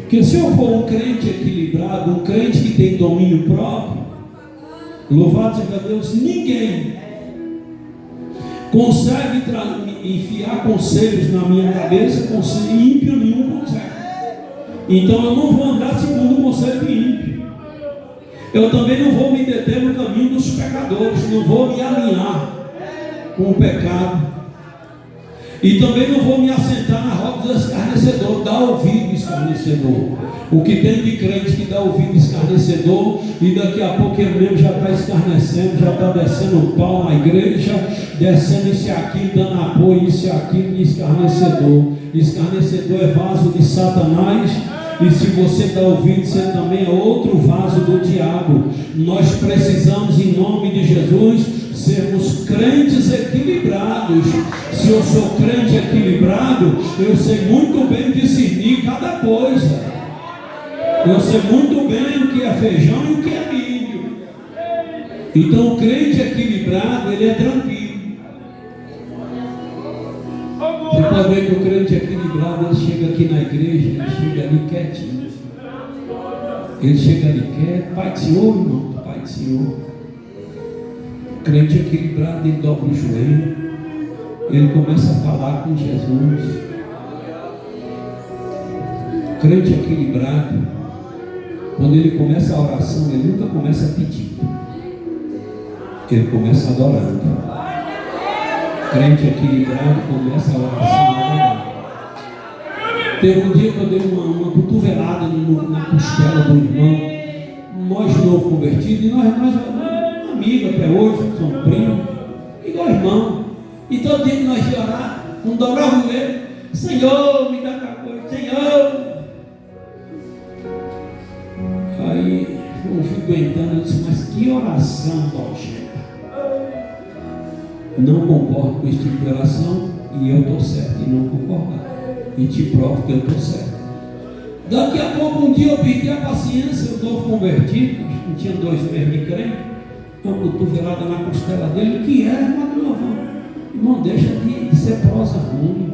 Porque se eu for um crente equilibrado, um crente que tem domínio próprio, louvado seja Deus, ninguém consegue enfiar conselhos na minha cabeça, conselho ímpio nenhum consegue. Então eu não vou andar segundo o conselho ímpio. Eu também não vou me deter no caminho dos pecadores, não vou me alinhar com o pecado. E também não vou me assentar na roda do escarnecedor, dá ouvido escarnecedor. O que tem de crente que dá ouvido escarnecedor, e daqui a pouco ele mesmo já está escarnecendo, já está descendo o pau na igreja, descendo isso e aquilo, dando apoio, isso e aquilo, de escarnecedor. Escarnecedor é vaso de Satanás, e se você dá ouvido, você também é outro vaso do diabo. Nós precisamos, em nome de Jesus, sermos crentes equilibrados. Se eu sou crente equilibrado, eu sei muito bem discernir cada coisa. Eu sei muito bem o que é feijão e o que é milho. Então o crente equilibrado, ele é tranquilo. Você pode ver que o crente equilibrado, ele chega aqui na igreja, ele chega ali quietinho. Ele chega ali quieto, Pai do Senhor, irmão, Pai do Senhor. Crente equilibrado, ele dobra o joelho, ele começa a falar com Jesus. Crente equilibrado, quando ele começa a oração, ele nunca começa pedindo, ele começa adorando. Crente equilibrado começa a oração adorando. Teve um dia que eu dei uma cotovelada na costela do irmão, nós novo convertidos, e nós amigo até hoje, somos primos, igual irmão. E todo dia que nós íamos orar, não dobrava o joelho, Senhor, me dá aquela coisa, Senhor. Aí eu fui aguentando, eu disse, mas que oração nojenta. Não concordo com esse tipo de oração, e eu estou certo em não concordar. E te provo que eu estou certo. Daqui a pouco, um dia eu perdi a paciência, eu estou convertido, não tinha 2 meses de crente. Uma cotovelada na costela dele, que era, irmão do Novão. Irmão, deixa de ser prosa ruim.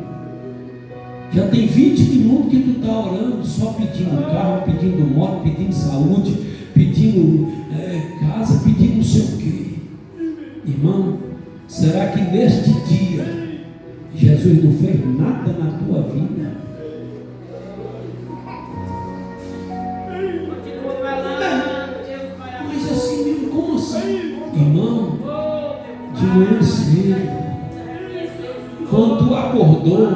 Já tem 20 minutos que tu está orando, só pedindo carro, pedindo moto, pedindo saúde, pedindo casa, pedindo não sei o quê. Irmão, será que neste dia Jesus não fez nada na tua vida? Mas assim mesmo, como assim? Irmão, de manhã cedo, quando tu acordou,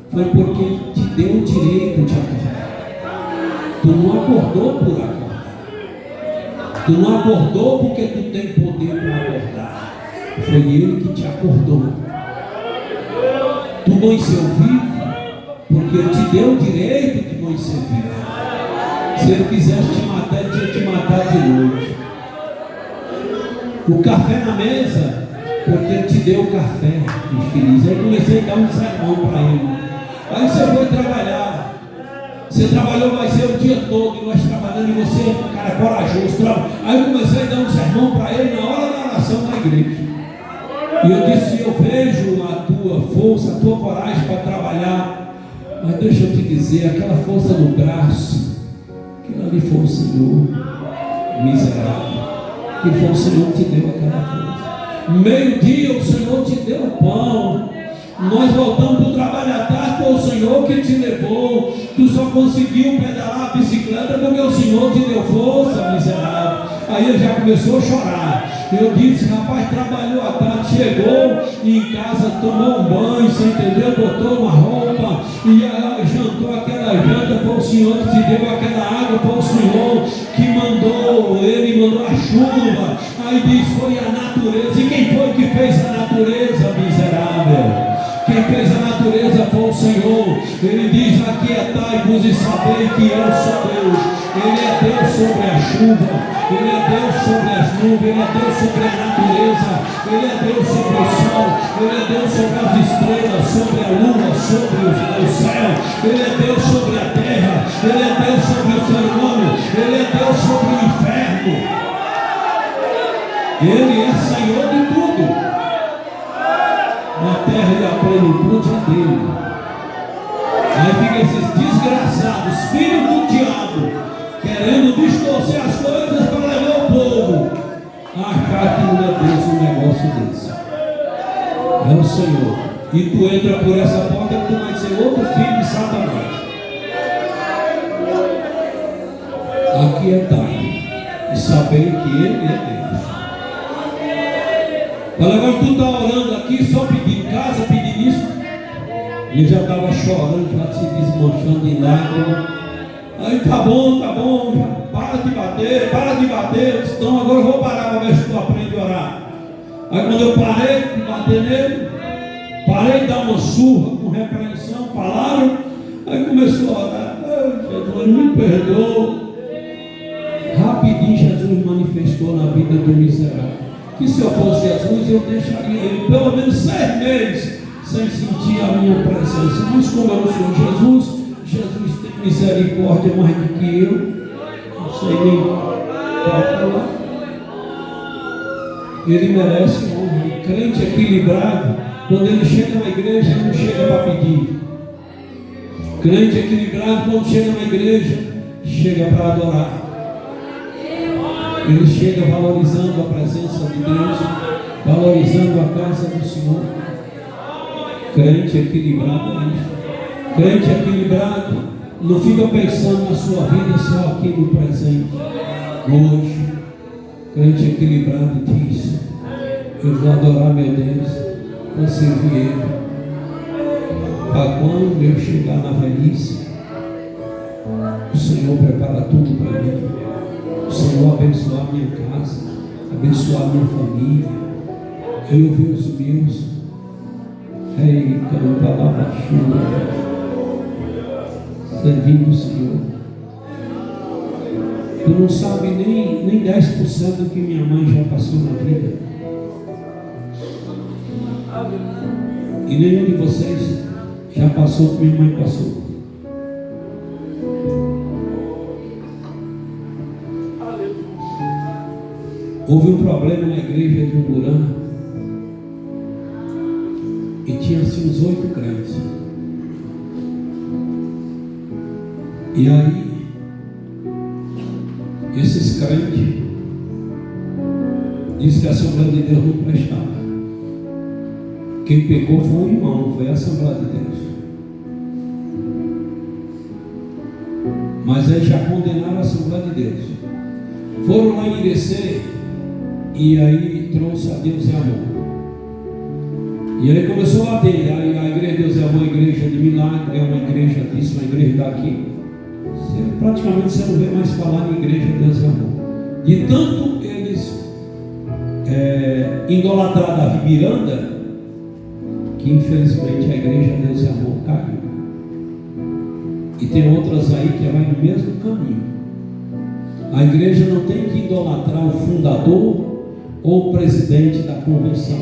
foi porque ele te deu o direito de acordar. Tu não acordou por acordar. Tu não acordou porque tu tem poder para acordar. Foi ele que te acordou. Tu amanheceu vivo porque ele te deu o direito de amanhecer vivo. Se ele quisesse te matar, ele tinha te matado de noite. O café na mesa, porque ele te deu o café, infeliz. Aí eu comecei a dar um sermão para ele. Aí você foi trabalhar. Você trabalhou mais o dia todo, e nós trabalhando, e você é um cara corajoso. Aí eu comecei a dar um sermão para ele na hora da oração na igreja. E eu disse, eu vejo a tua força, a tua coragem para trabalhar. Mas deixa eu te dizer, aquela força no braço, aquilo ali foi o Senhor, miserável. Que foi o Senhor que te deu aquela força. Meio-dia o Senhor te deu o pão. Nós voltamos para o trabalho à tarde, foi o Senhor que te levou. Tu só conseguiu pedalar a bicicleta porque o Senhor te deu força, miserável. Aí ele já começou a chorar. Eu disse, rapaz, trabalhou à tarde, chegou e em casa tomou um banho, você entendeu? Botou uma roupa e jantou aquela janta, foi o Senhor que te deu aquela água, foi o Senhor que mandou, ele mandou a chuva. Aí diz, foi a natureza. E quem foi que fez a natureza, miserável? Quem fez a natureza foi o Senhor. Ele diz, aquietai-vos e sabei que eu sou Deus. Ele é Deus sobre a chuva, Ele é Deus sobre as nuvens, Ele é Deus sobre a natureza, Ele é Deus sobre o sol, Ele é Deus sobre as estrelas, sobre a lua, sobre o céu, Ele é Deus sobre a terra. Ele é Senhor de tudo. Na terra e a plenitude é dele. Aí fica esses desgraçados, filhos do diabo, querendo distorcer as coisas para levar o povo a achar que não é Deus um negócio desse. É o Senhor. E tu entra por essa porta e tu vai ser outro filho de Satanás. Aqui é tarde. E saber que Ele é Deus. Mas agora tu está orando aqui, só pedindo casa, pedindo isso. E já estava chorando, já se desmanchando em lágrimas. Aí tá bom, para de bater. Então agora eu vou parar para ver se tu aprende a orar. Aí quando eu parei de bater nele, parei de dar uma surra com repreensão, palavra, aí começou a orar. Jesus, me perdoa. Rapidinho Jesus manifestou na vida do miserável. Que se eu fosse Jesus, eu deixaria ele pelo menos 6 meses sem sentir a minha presença. Mas como eu sou Jesus tem misericórdia mais do que eu. Não sei nem calcular. Ele merece honra. E crente equilibrado, quando ele chega na igreja, ele não chega para pedir. Crente equilibrado, quando chega na igreja, chega para adorar. Ele chega valorizando a presença de Deus, valorizando a casa do Senhor. Crente equilibrado é isso. Crente equilibrado não fica pensando na sua vida só aqui no presente, hoje. Crente equilibrado diz: eu vou adorar meu Deus, vou servir Ele. Para quando eu chegar na velhice, o Senhor prepara tudo para mim. O Senhor abençoar minha casa, abençoar minha família, eu ver os meus. Ei, canta lá na chuva, servindo o Senhor. Tu não sabe nem 10% do que minha mãe já passou na vida. E nenhum de vocês já passou o que minha mãe passou. Houve um problema na igreja de Umburana e tinha assim uns 8 crentes. E aí, esses crentes disseram que a Assembleia de Deus não prestava. Quem pecou foi o irmão, não foi a Assembleia de Deus. Mas aí já condenaram a Assembleia de Deus. Foram lá em Irecê. E aí trouxe a Deus e Amor. E aí começou a bater. A igreja Deus e Amor, a igreja de milagre, é uma igreja disso, uma igreja daqui. Praticamente você não vê mais falar em igreja Deus e Amor. De tanto eles idolatraram a Miranda, que infelizmente a igreja Deus e Amor caiu. E tem outras aí que vai no mesmo caminho. A igreja não tem que idolatrar o fundador ou o presidente da convenção.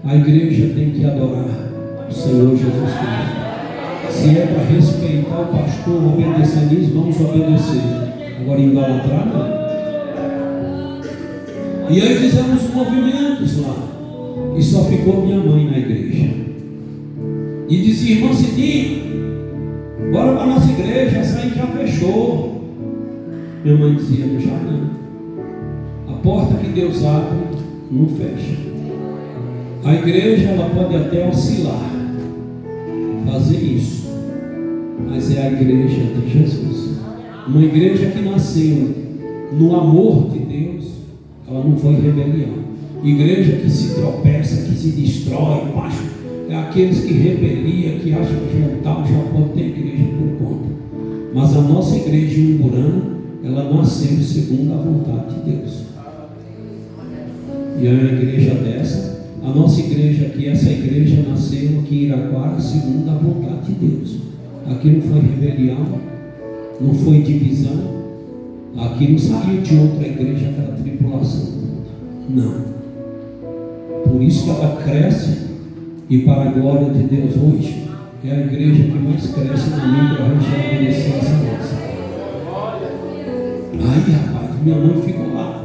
A igreja tem que adorar o Senhor Jesus Cristo. Se é para respeitar o pastor, obedecer nisso, vamos obedecer. Agora idolatrar não. E aí fizemos movimentos lá. E só ficou minha mãe na igreja. E dizia: irmão Cidinho, bora para a nossa igreja, essa aí já fechou. Minha mãe dizia: já não. A porta que Deus abre não fecha. A igreja ela pode até oscilar, fazer isso, mas é a igreja de Jesus. Uma igreja que nasceu no amor de Deus, ela não foi rebelião. Igreja que se tropeça, que se destrói, macho, é aqueles que rebeliam, que acham que já pode ter igreja por conta. Mas a nossa igreja em Umburana, ela nasceu segundo a vontade de Deus. E é uma igreja dessa, a nossa igreja aqui, essa igreja nasceu aqui em Iraquara segundo a vontade de Deus. Aqui não foi rebelião, não foi divisão, aqui não saiu de outra igreja aquela tripulação. Não. Por isso que ela cresce, e para a glória de Deus hoje, é a igreja que mais cresce na micro-região de licença nossa. Aí rapaz, minha mãe ficou lá.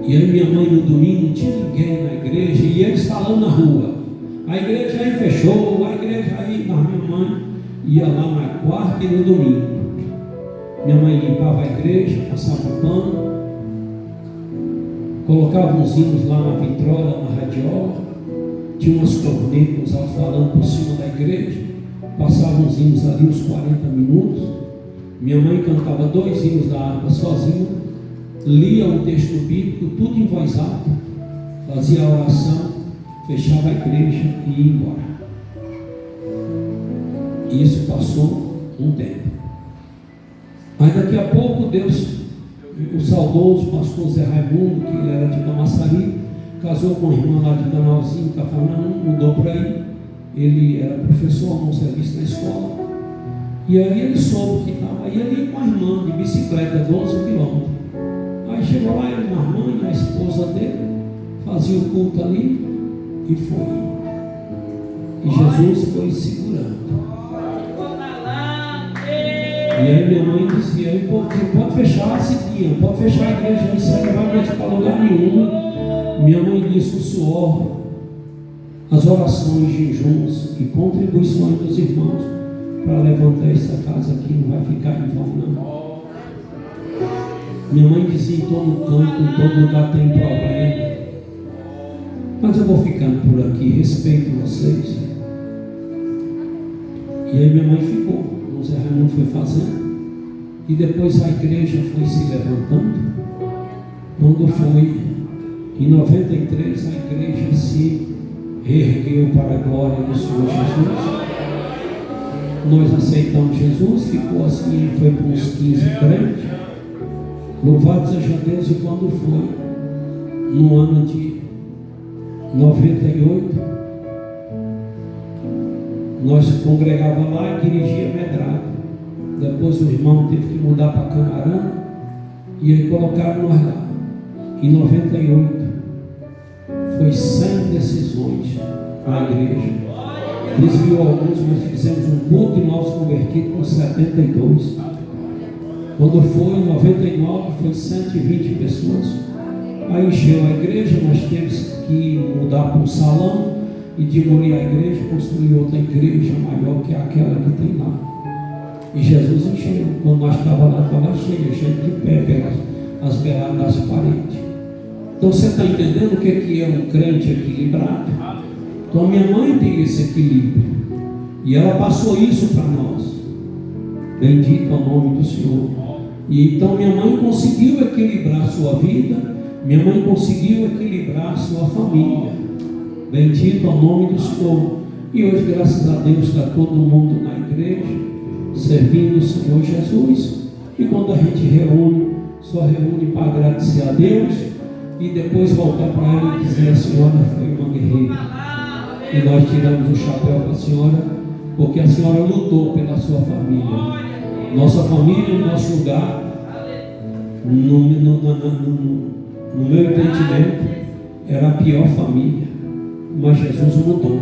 E aí minha mãe no domingo não tinha ninguém na igreja, e eles falando na rua. A igreja aí fechou, a igreja aí, mas minha mãe ia lá na quarta e no domingo. Minha mãe limpava a igreja, passava pano, colocava uns hinos lá na vitrola, na radiola, tinha umas cornetas, uns alto-falando por cima da igreja, passava uns hinos ali uns 40 minutos. Minha mãe cantava 2 hinos da harpa sozinha, lia um texto bíblico, tudo em voz alta, fazia a oração, fechava a igreja e ia embora. E isso passou um tempo. Mas daqui a pouco Deus, o saudoso pastor Zé Raimundo, que ele era de Camaçari, casou com uma irmã lá de Canalzinho, Cafarnaum, mudou por aí. Ele era professor, arrumou serviço na escola. E aí ele soube que estava, aí ele ia com a irmã de bicicleta, 12 quilômetros. Aí chegou lá, ele, uma irmã e a esposa dele, fazia o culto ali e foi. E Jesus foi segurando. E aí minha mãe dizia, pode fechar a cidinha, pode fechar a igreja, isso aí não vai mais para lugar nenhum. Minha mãe disse, o suor, as orações, jejuns e contribuições dos irmãos para levantar essa casa aqui não vai ficar em vão, não. Minha mãe dizia, em todo canto, em todo lugar tem problema, mas eu vou ficando por aqui, respeito vocês. E aí minha mãe ficou. O Zé Raimundo foi fazendo, e depois a igreja foi se levantando. Quando foi em 93, a igreja se ergueu para a glória do Senhor Jesus. Nós aceitamos Jesus, ficou assim, foi para uns 15 crentes. Louvado seja Deus. E quando foi no ano de 98, nós congregávamos lá e dirigia Medrado. Depois o irmão teve que mudar para Canarana, e aí colocaram nós lá. Em 98 foi 100 decisões na igreja. Desviou alguns, mas fizemos um culto e novos convertidos com 72. Quando foi em 99 foi 120 pessoas. Aí encheu a igreja, nós tivemos que mudar para um salão e demolir a igreja, construir outra igreja maior que aquela que tem lá. E Jesus encheu. Quando nós estávamos lá, estava cheio de pé pelas beiradas das paredes. Então você está entendendo o que é um crente equilibrado? Então minha mãe tem esse equilíbrio, e ela passou isso para nós. Bendito é o nome do Senhor. E então minha mãe conseguiu equilibrar a sua vida, minha mãe conseguiu equilibrar a sua família. Bendito é o nome do Senhor. E hoje, graças a Deus, está todo mundo na igreja, servindo o Senhor Jesus. E quando a gente reúne, só reúne para agradecer a Deus e depois voltar para ela e dizer: a senhora foi uma guerreira. E nós tiramos o chapéu para a senhora, porque a senhora lutou pela sua família. Nossa família, no nosso lugar, no meu entendimento, era a pior família. Mas Jesus mudou.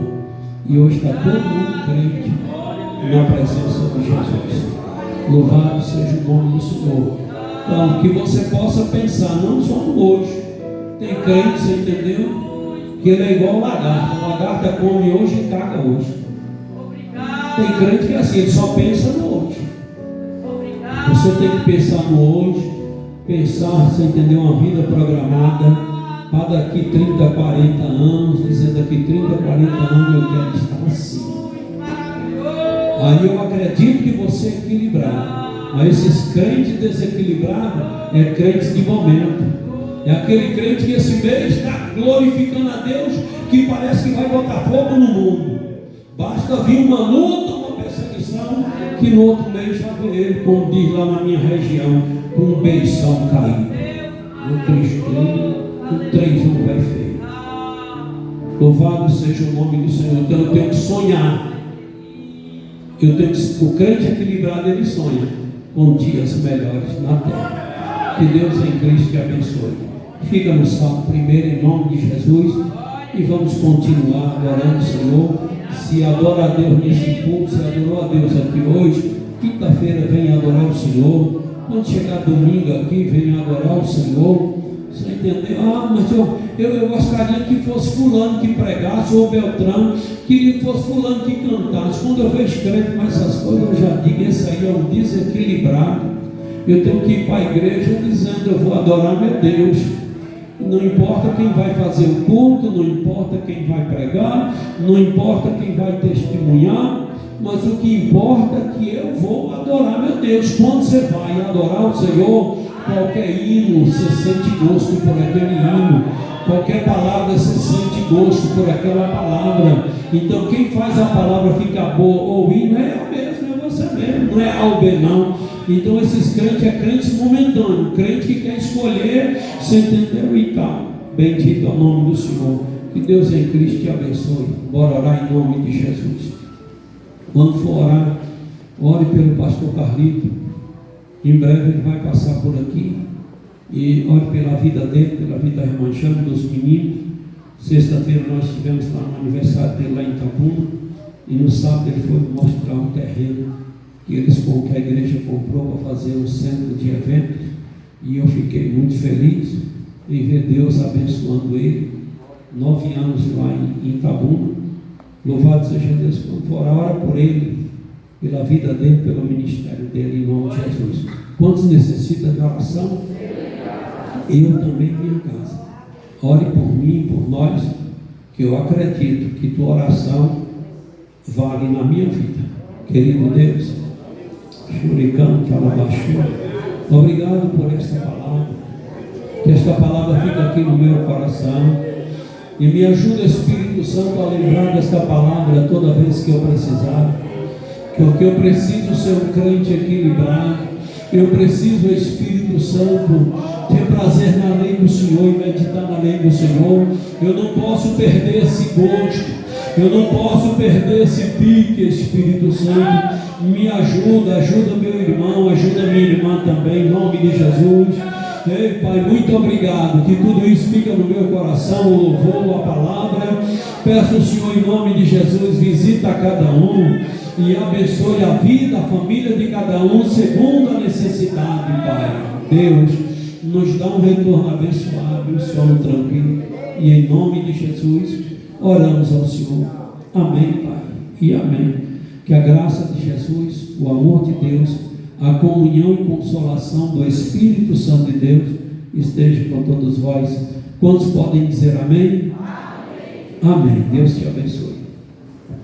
E hoje está todo mundo crente na presença de Jesus. Louvado seja o nome do Senhor. Então, que você possa pensar, não só no hoje. Tem crente, você entendeu? Que ele é igual lagarta. Lagarta come hoje e caga hoje. Tem crente que é assim, ele só pensa no hoje. Você tem que pensar no hoje. Pensar, você entendeu, uma vida programada para daqui 30, 40 anos, dizendo daqui 30, 40 anos eu quero estar assim. Aí eu acredito que você é equilibrado. Mas esses crentes desequilibrados é crentes de momento. É aquele crente que esse mês está glorificando a Deus, que parece que vai botar fogo no mundo. Basta vir uma luta, uma perseguição, que no outro mês já vê ele, como diz lá na minha região, com um beição caído. No Cristo, com 3 não vai feio. Louvado seja o nome do Senhor. Então eu tenho que sonhar. O crente equilibrado, ele sonha com dias melhores na terra. Que Deus em Cristo te abençoe. Fica no salmo primeiro em nome de Jesus e vamos continuar adorando o Senhor. Se adora a Deus nesse culto, se adorou a Deus aqui hoje, quinta-feira venha adorar o Senhor. Quando chegar domingo aqui, venha adorar o Senhor. entender. Mas eu gostaria que fosse fulano que pregasse, ou Beltrano, queria que fosse fulano que cantasse. Quando eu vejo crente com essas coisas, eu já digo, esse aí é um desequilibrado. Eu tenho que ir para a igreja dizendo, eu vou adorar meu Deus. Não importa quem vai fazer o culto, não importa quem vai pregar, não importa quem vai testemunhar, mas o que importa é que eu vou adorar meu Deus. Quando você vai adorar o Senhor, qualquer hino, você sente gosto por aquele hino, qualquer palavra, você sente gosto por aquela palavra. Então quem faz a palavra ficar boa ou hino é eu mesmo, é você mesmo, não é A ou B não. Então esses crentes é crentes momentâneos, crente que quer escolher, você entendeu? E tal. Bendito é o nome do Senhor. Que Deus em Cristo te abençoe. Bora orar em nome de Jesus. Quando for orar, ore pelo pastor Carlito. Em breve ele vai passar por aqui. E ore pela vida dele, pela vida da irmã Chama, dos meninos. Sexta-feira nós estivemos lá no aniversário dele lá em Itabuna. E no sábado ele foi mostrar um terreno que a igreja comprou para fazer um centro de evento. E eu fiquei muito feliz em ver Deus abençoando ele. 9 anos lá em Itabuna. Louvado seja Deus. Quando for, ora por ele, pela vida dele, pelo ministério dele, em nome de Jesus. Quantos necessitam de oração? Eu também em minha casa. Ore por mim, por nós, que eu acredito que tua oração vale na minha vida. Querido Deus, Churicano, Calabaxu, obrigado por esta palavra. Que esta palavra fique aqui no meu coração. E me ajuda, Espírito Santo, a lembrar desta palavra toda vez que eu precisar. Porque eu preciso ser um crente equilibrado. Eu preciso, Espírito Santo, ter prazer na lei do Senhor e meditar na lei do Senhor. Eu não posso perder esse gosto. Eu não posso perder esse pique, Espírito Santo. Me ajuda, ajuda meu irmão, ajuda minha irmã também, em nome de Jesus. Ei, Pai, muito obrigado, que tudo isso fica no meu coração, o louvor, a palavra. Peço ao Senhor, em nome de Jesus, visita a cada um e abençoe a vida, a família de cada um, segundo a necessidade, Pai. Deus, nos dá um retorno abençoado e um sono tranquilo. E em nome de Jesus, oramos ao Senhor. Amém, Pai, e amém. Que a graça de Jesus, o amor de Deus, a comunhão e consolação do Espírito Santo de Deus esteja com todos vós. Quantos podem dizer amém? Amém. Amém. Deus te abençoe.